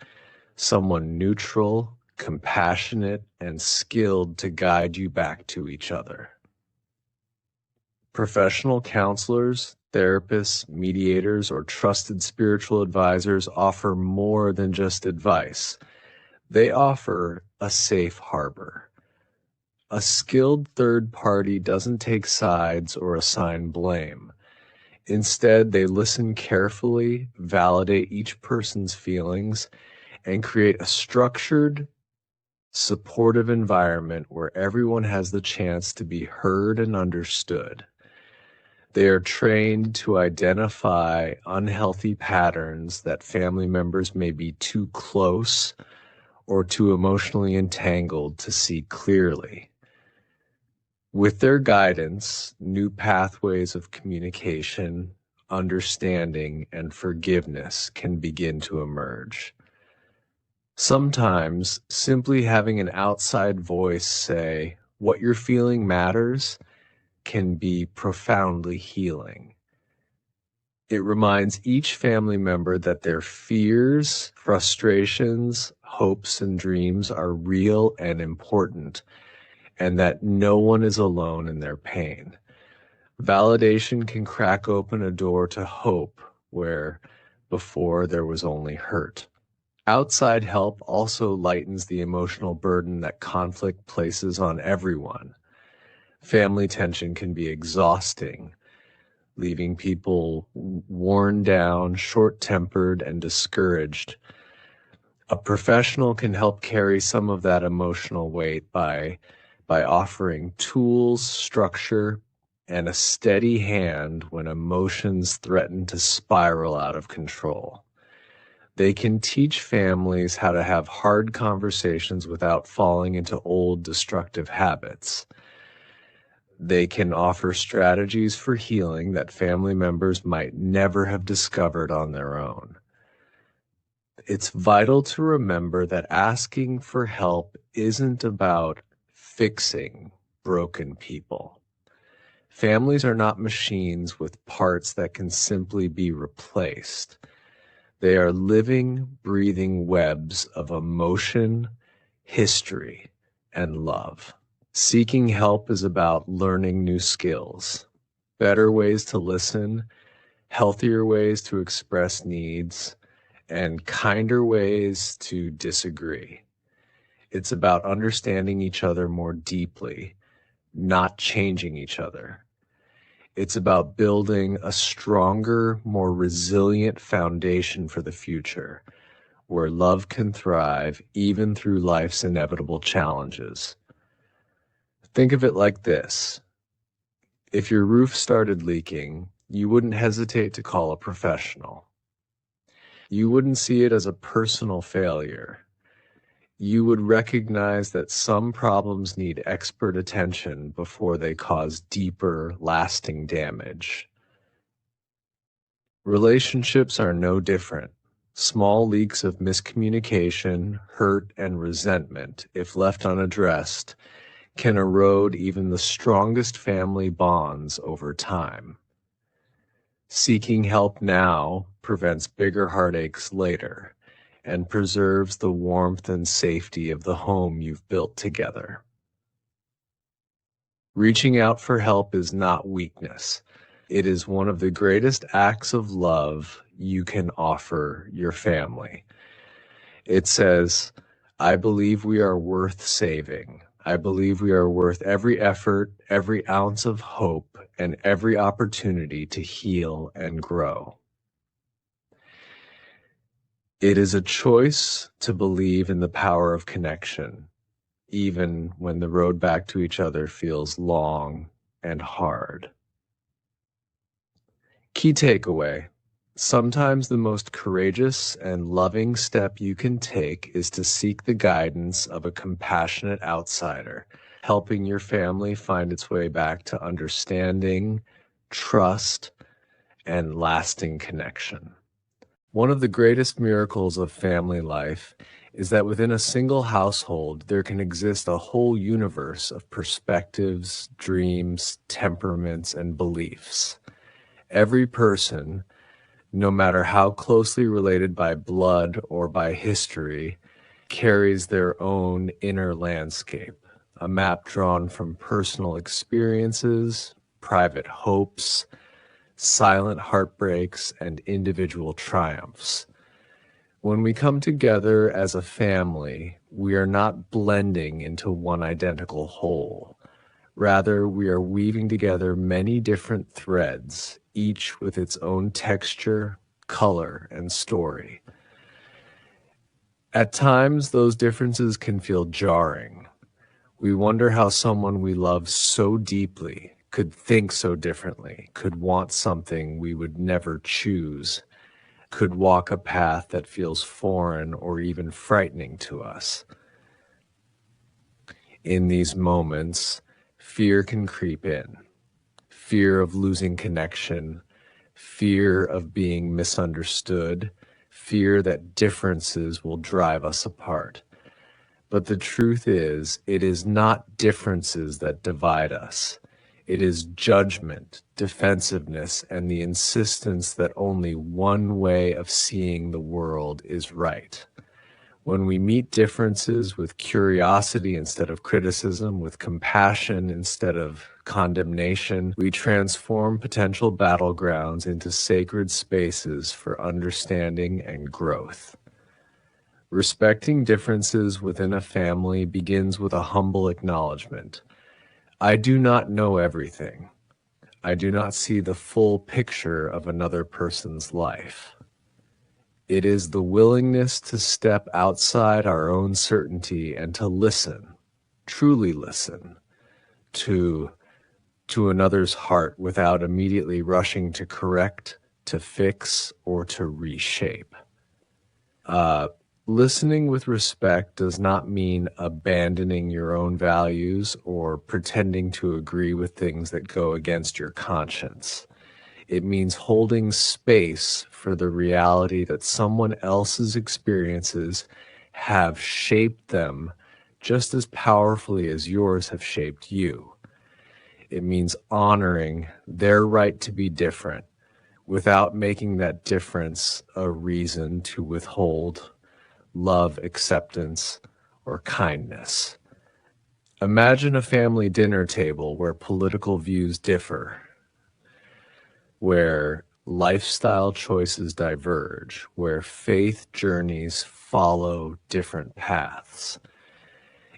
Speaker 1: someone neutral, compassionate, and skilled to guide you back to each other. Professional counselors, therapists, mediators, or trusted spiritual advisors offer more than just advice. They offer a safe harbor. A skilled third party doesn't take sides or assign blame. Instead, they listen carefully, validate each person's feelings, and create a structured, supportive environment where everyone has the chance to be heard and understood. They are trained to identify unhealthy patterns that family members may be too close or too emotionally entangled to see clearly. With their guidance, new pathways of communication, understanding, and forgiveness can begin to emerge. Sometimes, simply having an outside voice say, "What you're feeling matters," can be profoundly healing. It reminds each family member that their fears, frustrations, hopes, and dreams are real and important, and that no one is alone in their pain. Validation can crack open a door to hope where before there was only hurt. Outside help also lightens the emotional burden that conflict places on everyone. Family tension can be exhausting, leaving people worn down, short-tempered, and discouraged. A professional can help carry some of that emotional weight by offering tools, structure, and a steady hand when emotions threaten to spiral out of control. They can teach families how to have hard conversations without falling into old destructive habits. They can offer strategies for healing that family members might never have discovered on their own. It's vital to remember that asking for help isn't about fixing broken people. Families are not machines with parts that can simply be replaced. They are living, breathing webs of emotion, history, and love. Seeking help is about learning new skills, better ways to listen, healthier ways to express needs, and kinder ways to disagree. It's about understanding each other more deeply, not changing each other. It's about building a stronger, more resilient foundation for the future, where love can thrive even through life's inevitable challenges. Think of it like this. If your roof started leaking, you wouldn't hesitate to call a professional. You wouldn't see it as a personal failure. You would recognize that some problems need expert attention before they cause deeper, lasting damage. Relationships are no different. Small leaks of miscommunication, hurt, and resentment, if left unaddressed, can erode even the strongest family bonds over time. Seeking help now prevents bigger heartaches later, and preserves the warmth and safety of the home you've built together. Reaching out for help is not weakness. It is one of the greatest acts of love you can offer your family. It says, I believe we are worth saving. I believe we are worth every effort, every ounce of hope, and every opportunity to heal and grow. It is a choice to believe in the power of connection, even when the road back to each other feels long and hard. Key takeaway. Sometimes the most courageous and loving step you can take is to seek the guidance of a compassionate outsider, helping your family find its way back to understanding, trust, and lasting connection. One of the greatest miracles of family life is that within a single household, there can exist a whole universe of perspectives, dreams, temperaments, and beliefs. Every person, no matter how closely related by blood or by history, carries their own inner landscape, a map drawn from personal experiences, private hopes, silent heartbreaks, and individual triumphs. When we come together as a family, we are not blending into one identical whole. Rather, we are weaving together many different threads, each with its own texture, color, and story. At times, those differences can feel jarring. We wonder how someone we love so deeply could think so differently, could want something we would never choose, could walk a path that feels foreign or even frightening to us. In these moments, fear can creep in. Fear of losing connection, fear of being misunderstood, fear that differences will drive us apart. But the truth is, it is not differences that divide us. It is judgment, defensiveness, and the insistence that only one way of seeing the world is right. When we meet differences with curiosity instead of criticism, with compassion instead of condemnation, we transform potential battlegrounds into sacred spaces for understanding and growth. Respecting differences within a family begins with a humble acknowledgement. I do not know everything. I do not see the full picture of another person's life. It is the willingness to step outside our own certainty and to listen, truly listen, to another's heart without immediately rushing to correct, to fix, or to reshape. Listening with respect does not mean abandoning your own values or pretending to agree with things that go against your conscience. It means holding space for the reality that someone else's experiences have shaped them just as powerfully as yours have shaped you. It means honoring their right to be different without making that difference a reason to withhold love, acceptance, or kindness. Imagine a family dinner table where political views differ, where lifestyle choices diverge, where faith journeys follow different paths.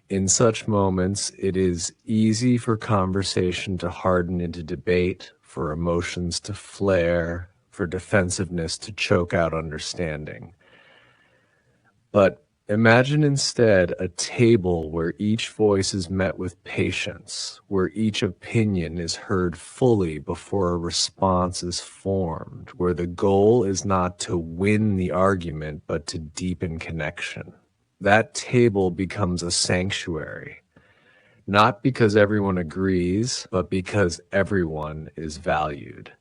Speaker 1: In such moments, it is easy for conversation to harden into debate, for emotions to flare, for defensiveness to choke out understanding. But imagine instead a table where each voice is met with patience, where each opinion is heard fully before a response is formed, where the goal is not to win the argument, but to deepen connection. That table becomes a sanctuary, not because everyone agrees, but because everyone is valued.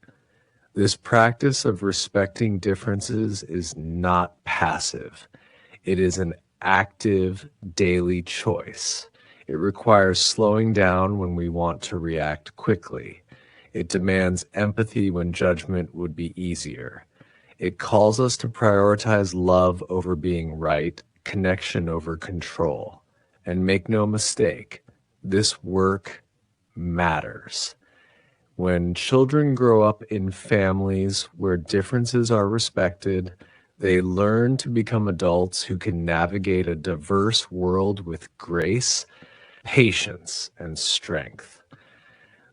Speaker 1: This practice of respecting differences is not passive. It is an active daily choice. It requires slowing down when we want to react quickly. It demands empathy when judgment would be easier. It calls us to prioritize love over being right, connection over control. And make no mistake, this work matters. When children grow up in families where differences are respected, they learn to become adults who can navigate a diverse world with grace, patience, and strength.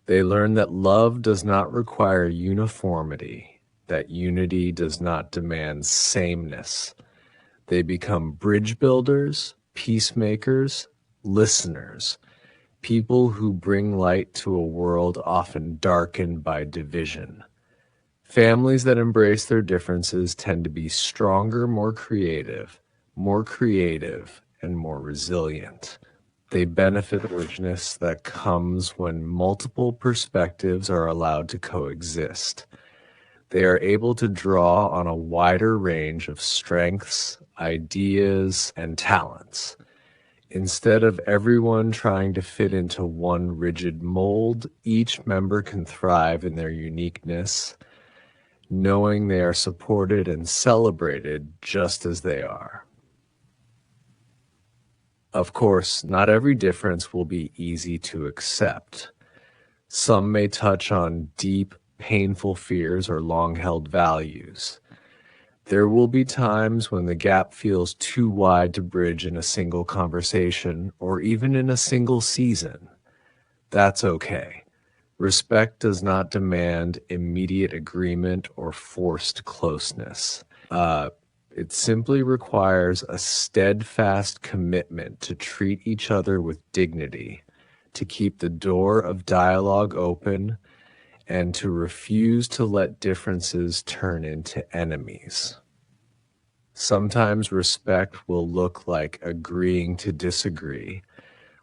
Speaker 1: They learn that love does not require uniformity, that unity does not demand sameness. They become bridge builders, peacemakers, listeners, people who bring light to a world often darkened by division. Families that embrace their differences tend to be stronger, more creative, and more resilient. They benefit from the richness that comes when multiple perspectives are allowed to coexist. They are able to draw on a wider range of strengths, ideas, and talents. Instead of everyone trying to fit into one rigid mold, each member can thrive in their uniqueness, knowing they are supported and celebrated just as they are. Of course, not every difference will be easy to accept. Some may touch on deep, painful fears or long-held values. There will be times when the gap feels too wide to bridge in a single conversation or even in a single season. That's okay. Respect does not demand immediate agreement or forced closeness. It simply requires a steadfast commitment to treat each other with dignity, to keep the door of dialogue open, and to refuse to let differences turn into enemies. Sometimes respect will look like agreeing to disagree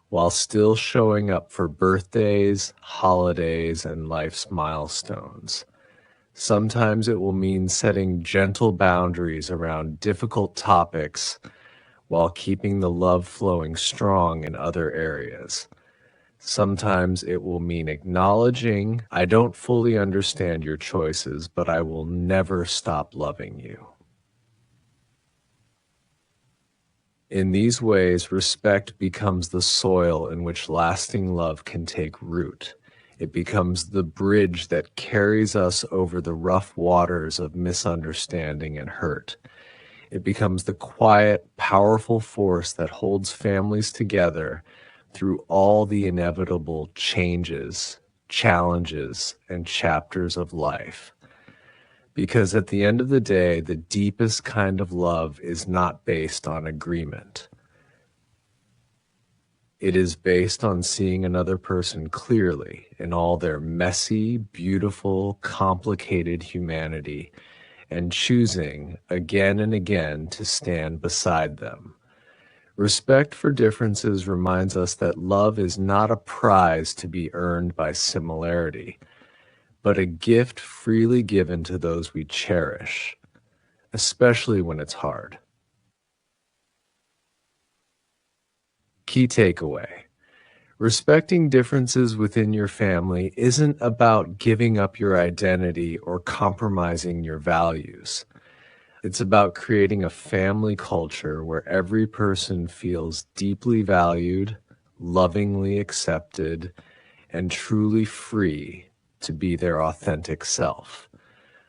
Speaker 1: while still showing up for birthdays, holidays, and life's milestones. Sometimes it will mean setting gentle boundaries around difficult topics while keeping the love flowing strong in other areas. Sometimes it will mean acknowledging, I don't fully understand your choices, but I will never stop loving you. In these ways, respect becomes the soil in which lasting love can take root. It becomes the bridge that carries us over the rough waters of misunderstanding and hurt. It becomes the quiet, powerful force that holds families together through all the inevitable changes, challenges, and chapters of life. Because at the end of the day, the deepest kind of love is not based on agreement. It is based on seeing another person clearly in all their messy, beautiful, complicated humanity and choosing again and again to stand beside them. Respect for differences reminds us that love is not a prize to be earned by similarity, but a gift freely given to those we cherish, especially when it's hard. Key takeaway: respecting differences within your family isn't about giving up your identity or compromising your values. It's about creating a family culture where every person feels deeply valued, lovingly accepted, and truly free to be their authentic self.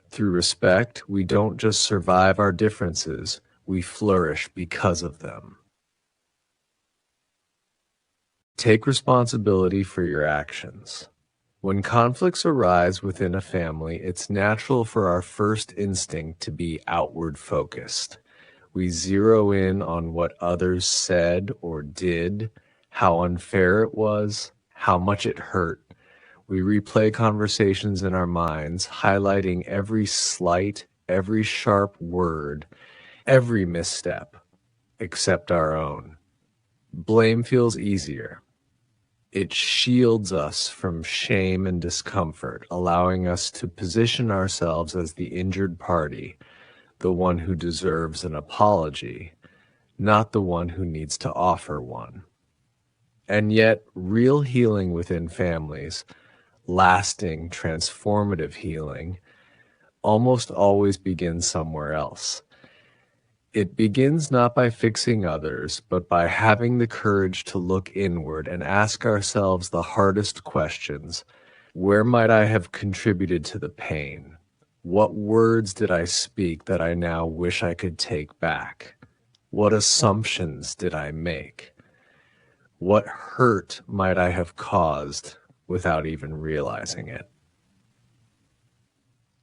Speaker 1: Through respect, we don't just survive our differences, we flourish because of them. Take responsibility for your actions. When conflicts arise within a family, it's natural for our first instinct to be outward focused. We zero in on what others said or did, how unfair it was, how much it hurt. We replay conversations in our minds, highlighting every slight, every sharp word, every misstep, except our own. Blame feels easier. It shields us from shame and discomfort, allowing us to position ourselves as the injured party, the one who deserves an apology, not the one who needs to offer one. And yet, real healing within families, lasting, transformative healing, almost always begins somewhere else. It begins not by fixing others, but by having the courage to look inward and ask ourselves the hardest questions. Where might I have contributed to the pain? What words did I speak that I now wish I could take back? What assumptions did I make? What hurt might I have caused without even realizing it?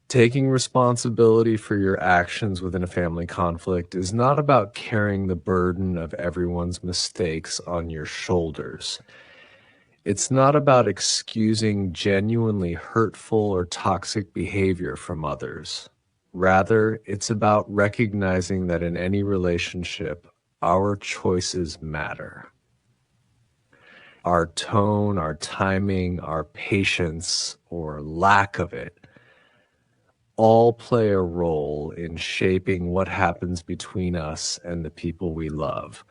Speaker 1: Taking responsibility for your actions within a family conflict is not about carrying the burden of everyone's mistakes on your shoulders. It's not about excusing genuinely hurtful or toxic behavior from others. Rather, it's about recognizing that in any relationship, our choices matter. Our tone, our timing, our patience, or lack of it, all play a role in shaping what happens between us and the people we love.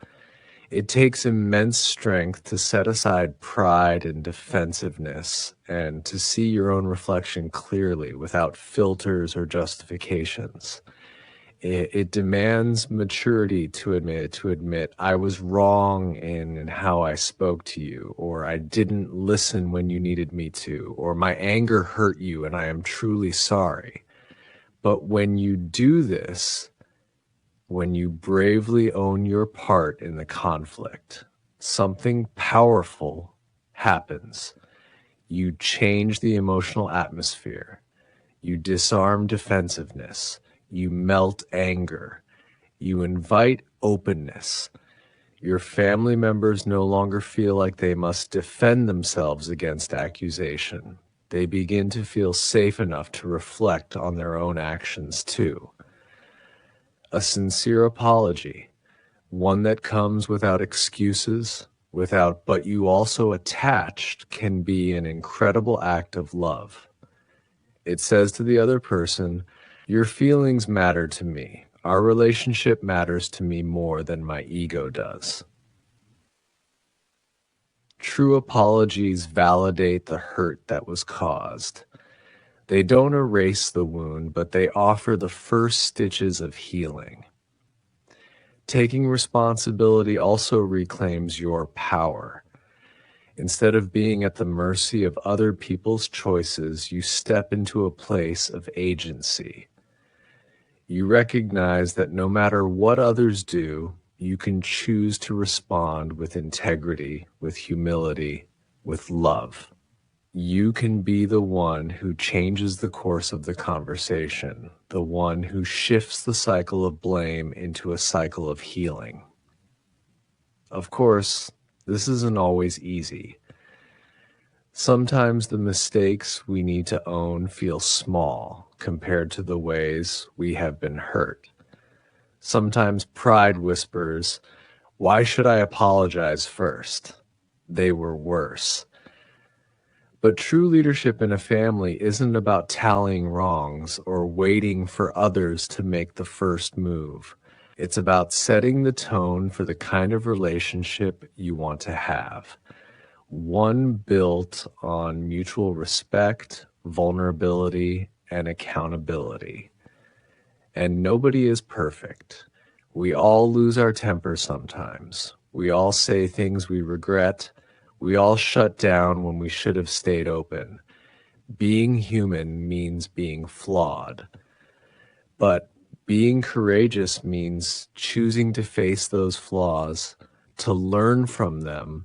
Speaker 1: It takes immense strength to set aside pride and defensiveness and to see your own reflection clearly without filters or justifications. It demands maturity to admit I was wrong in how I spoke to you, or I didn't listen when you needed me to, or my anger hurt you and I am truly sorry. But when you do this, when you bravely own your part in the conflict, something powerful happens. You change the emotional atmosphere. You disarm defensiveness. You melt anger. You invite openness. Your family members no longer feel like they must defend themselves against accusation. They begin to feel safe enough to reflect on their own actions too. A sincere apology, one that comes without excuses, but you also attached, can be an incredible act of love. It says to the other person, your feelings matter to me. Our relationship matters to me more than my ego does. True apologies validate the hurt that was caused. They don't erase the wound, but they offer the first stitches of healing. Taking responsibility also reclaims your power. Instead of being at the mercy of other people's choices, you step into a place of agency. You recognize that no matter what others do, you can choose to respond with integrity, with humility, with love. You can be the one who changes the course of the conversation, the one who shifts the cycle of blame into a cycle of healing. Of course, this isn't always easy. Sometimes the mistakes we need to own feel small compared to the ways we have been hurt. Sometimes pride whispers, "Why should I apologize first? They were worse." But true leadership in a family isn't about tallying wrongs or waiting for others to make the first move. It's about setting the tone for the kind of relationship you want to have. One built on mutual respect, vulnerability, and accountability. And nobody is perfect. We all lose our temper sometimes. We all say things we regret. We all shut down when we should have stayed open. Being human means being flawed. But being courageous means choosing to face those flaws, to learn from them,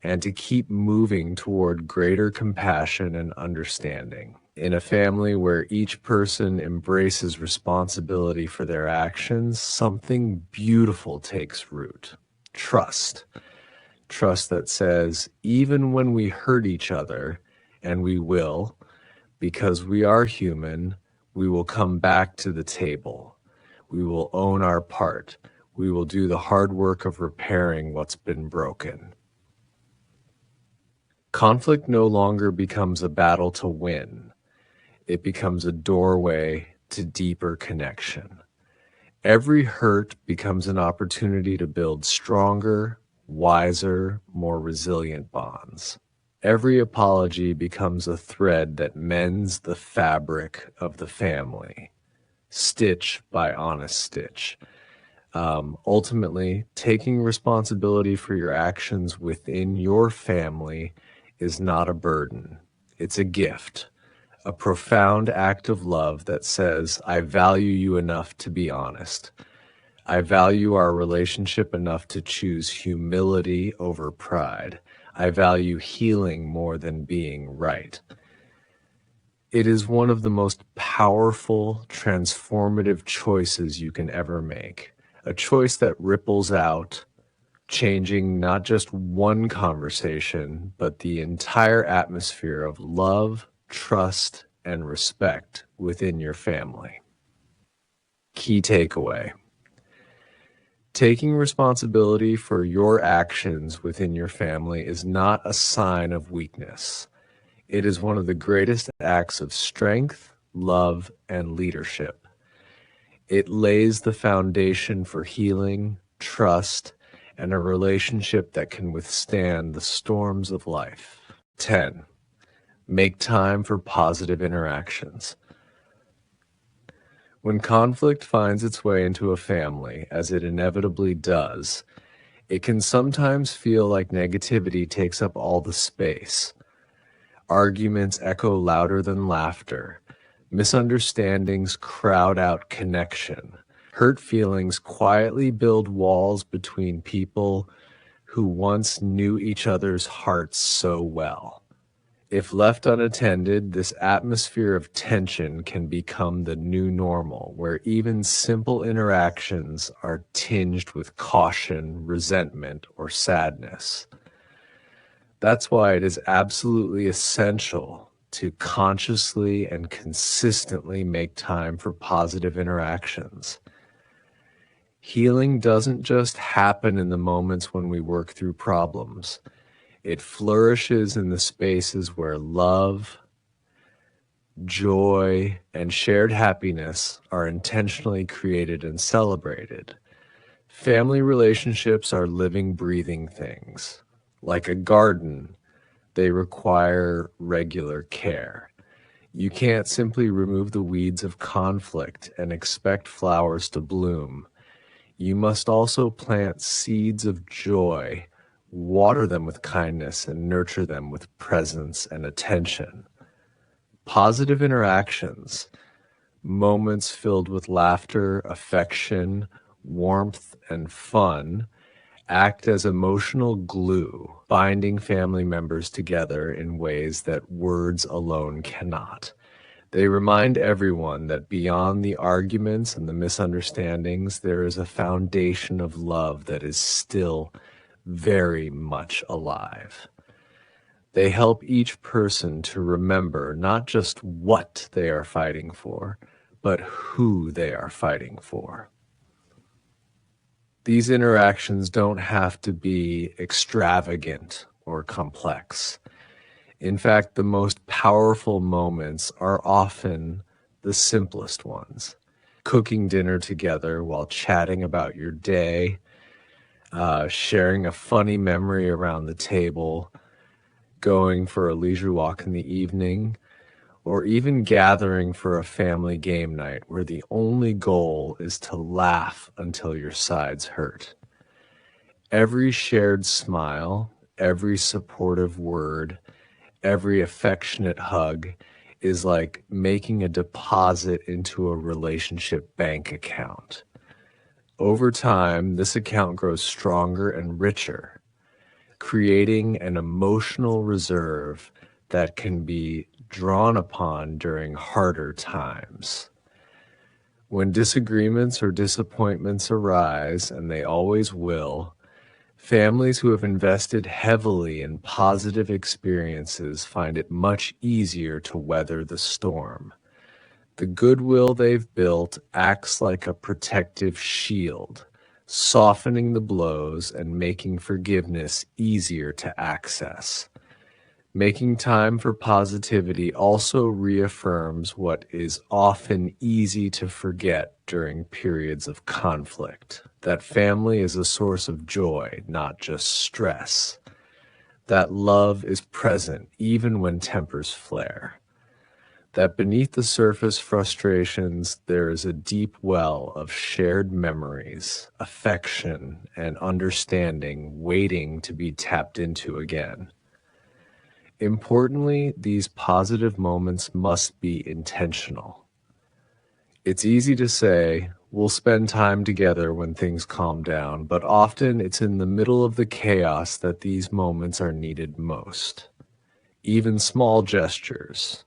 Speaker 1: and to keep moving toward greater compassion and understanding. In a family where each person embraces responsibility for their actions, something beautiful takes root. Trust. Trust that says, even when we hurt each other, and we will, because we are human, we will come back to the table. We will own our part. We will do the hard work of repairing what's been broken. Conflict no longer becomes a battle to win. It becomes a doorway to deeper connection. Every hurt becomes an opportunity to build stronger, wiser, more resilient bonds. Every apology becomes a thread that mends the fabric of the family, stitch by honest stitch. Ultimately, taking responsibility for your actions within your family is not a burden. It's a gift, a profound act of love that says, I value you enough to be honest. I value our relationship enough to choose humility over pride. I value healing more than being right. It is one of the most powerful, transformative choices you can ever make. A choice that ripples out, changing not just one conversation, but the entire atmosphere of love, trust, and respect within your family. Key takeaway. Taking responsibility for your actions within your family is not a sign of weakness. It is one of the greatest acts of strength, love, and leadership. It lays the foundation for healing, trust, and a relationship that can withstand the storms of life. 10. Make time for positive interactions. When conflict finds its way into a family, as it inevitably does, it can sometimes feel like negativity takes up all the space. Arguments echo louder than laughter. Misunderstandings crowd out connection. Hurt feelings quietly build walls between people who once knew each other's hearts so well. If left unattended, this atmosphere of tension can become the new normal, where even simple interactions are tinged with caution, resentment, or sadness. That's why it is absolutely essential to consciously and consistently make time for positive interactions. Healing doesn't just happen in the moments when we work through problems. It flourishes in the spaces where love, joy, and shared happiness are intentionally created and celebrated. Family relationships are living, breathing things. Like a garden, they require regular care. You can't simply remove the weeds of conflict and expect flowers to bloom. You must also plant seeds of joy, water them with kindness, and nurture them with presence and attention. Positive interactions, moments filled with laughter, affection, warmth, and fun, act as emotional glue, binding family members together in ways that words alone cannot. They remind everyone that beyond the arguments and the misunderstandings, there is a foundation of love that is still very much alive. They help each person to remember not just what they are fighting for, but who they are fighting for. These interactions don't have to be extravagant or complex. In fact, the most powerful moments are often the simplest ones. Cooking dinner together while chatting about your day, sharing a funny memory around the table, going for a leisure walk in the evening, or even gathering for a family game night where the only goal is to laugh until your sides hurt. Every shared smile, every supportive word, every affectionate hug is like making a deposit into a relationship bank account. Over time, this account grows stronger and richer, creating an emotional reserve that can be drawn upon during harder times. When disagreements or disappointments arise, and they always will, families who have invested heavily in positive experiences find it much easier to weather the storm. The goodwill they've built acts like a protective shield, softening the blows and making forgiveness easier to access. Making time for positivity also reaffirms what is often easy to forget during periods of conflict, that family is a source of joy, not just stress. that love is present even when tempers flare, that beneath the surface frustrations there is a deep well of shared memories, affection, and understanding waiting to be tapped into again. Importantly, these positive moments must be intentional. It's easy to say, we'll spend time together when things calm down, but often it's in the middle of the chaos that these moments are needed most. Even small gestures,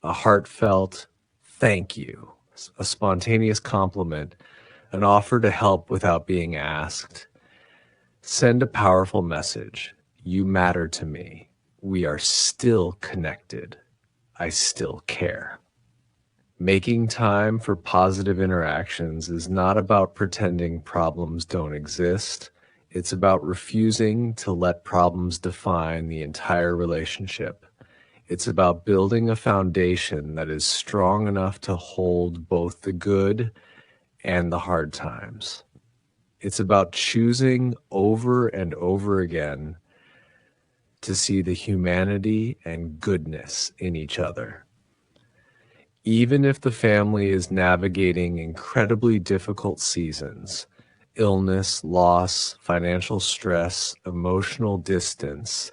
Speaker 1: a heartfelt thank you, a spontaneous compliment, an offer to help without being asked, send a powerful message. You matter to me. We are still connected. I still care. Making time for positive interactions is not about pretending problems don't exist. It's about refusing to let problems define the entire relationship. It's about building a foundation that is strong enough to hold both the good and the hard times. It's about choosing over and over again to see the humanity and goodness in each other. Even if the family is navigating incredibly difficult seasons, illness, loss, financial stress, emotional distance,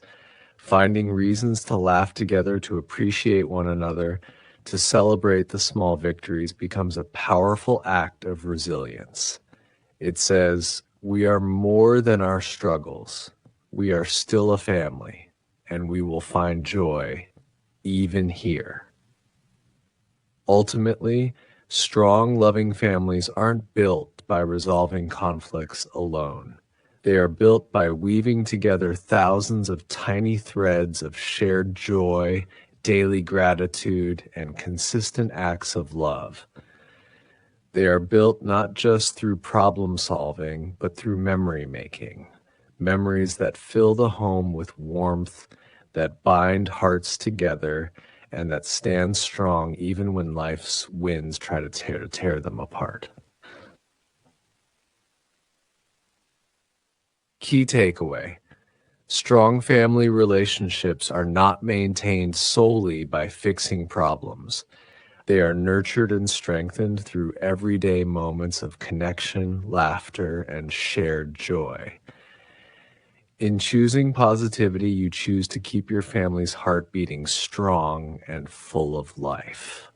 Speaker 1: finding reasons to laugh together, to appreciate one another, to celebrate the small victories becomes a powerful act of resilience. It says, we are more than our struggles. We are still a family, and we will find joy even here. Ultimately, strong, loving families aren't built by resolving conflicts alone. They are built by weaving together thousands of tiny threads of shared joy, daily gratitude, and consistent acts of love. They are built not just through problem solving, but through memory making. Memories that fill the home with warmth, that bind hearts together, and that stand strong even when life's winds try to tear them apart. Key takeaway: strong family relationships are not maintained solely by fixing problems. They are nurtured and strengthened through everyday moments of connection, laughter, and shared joy. In choosing positivity, you choose to keep your family's heart beating strong and full of life.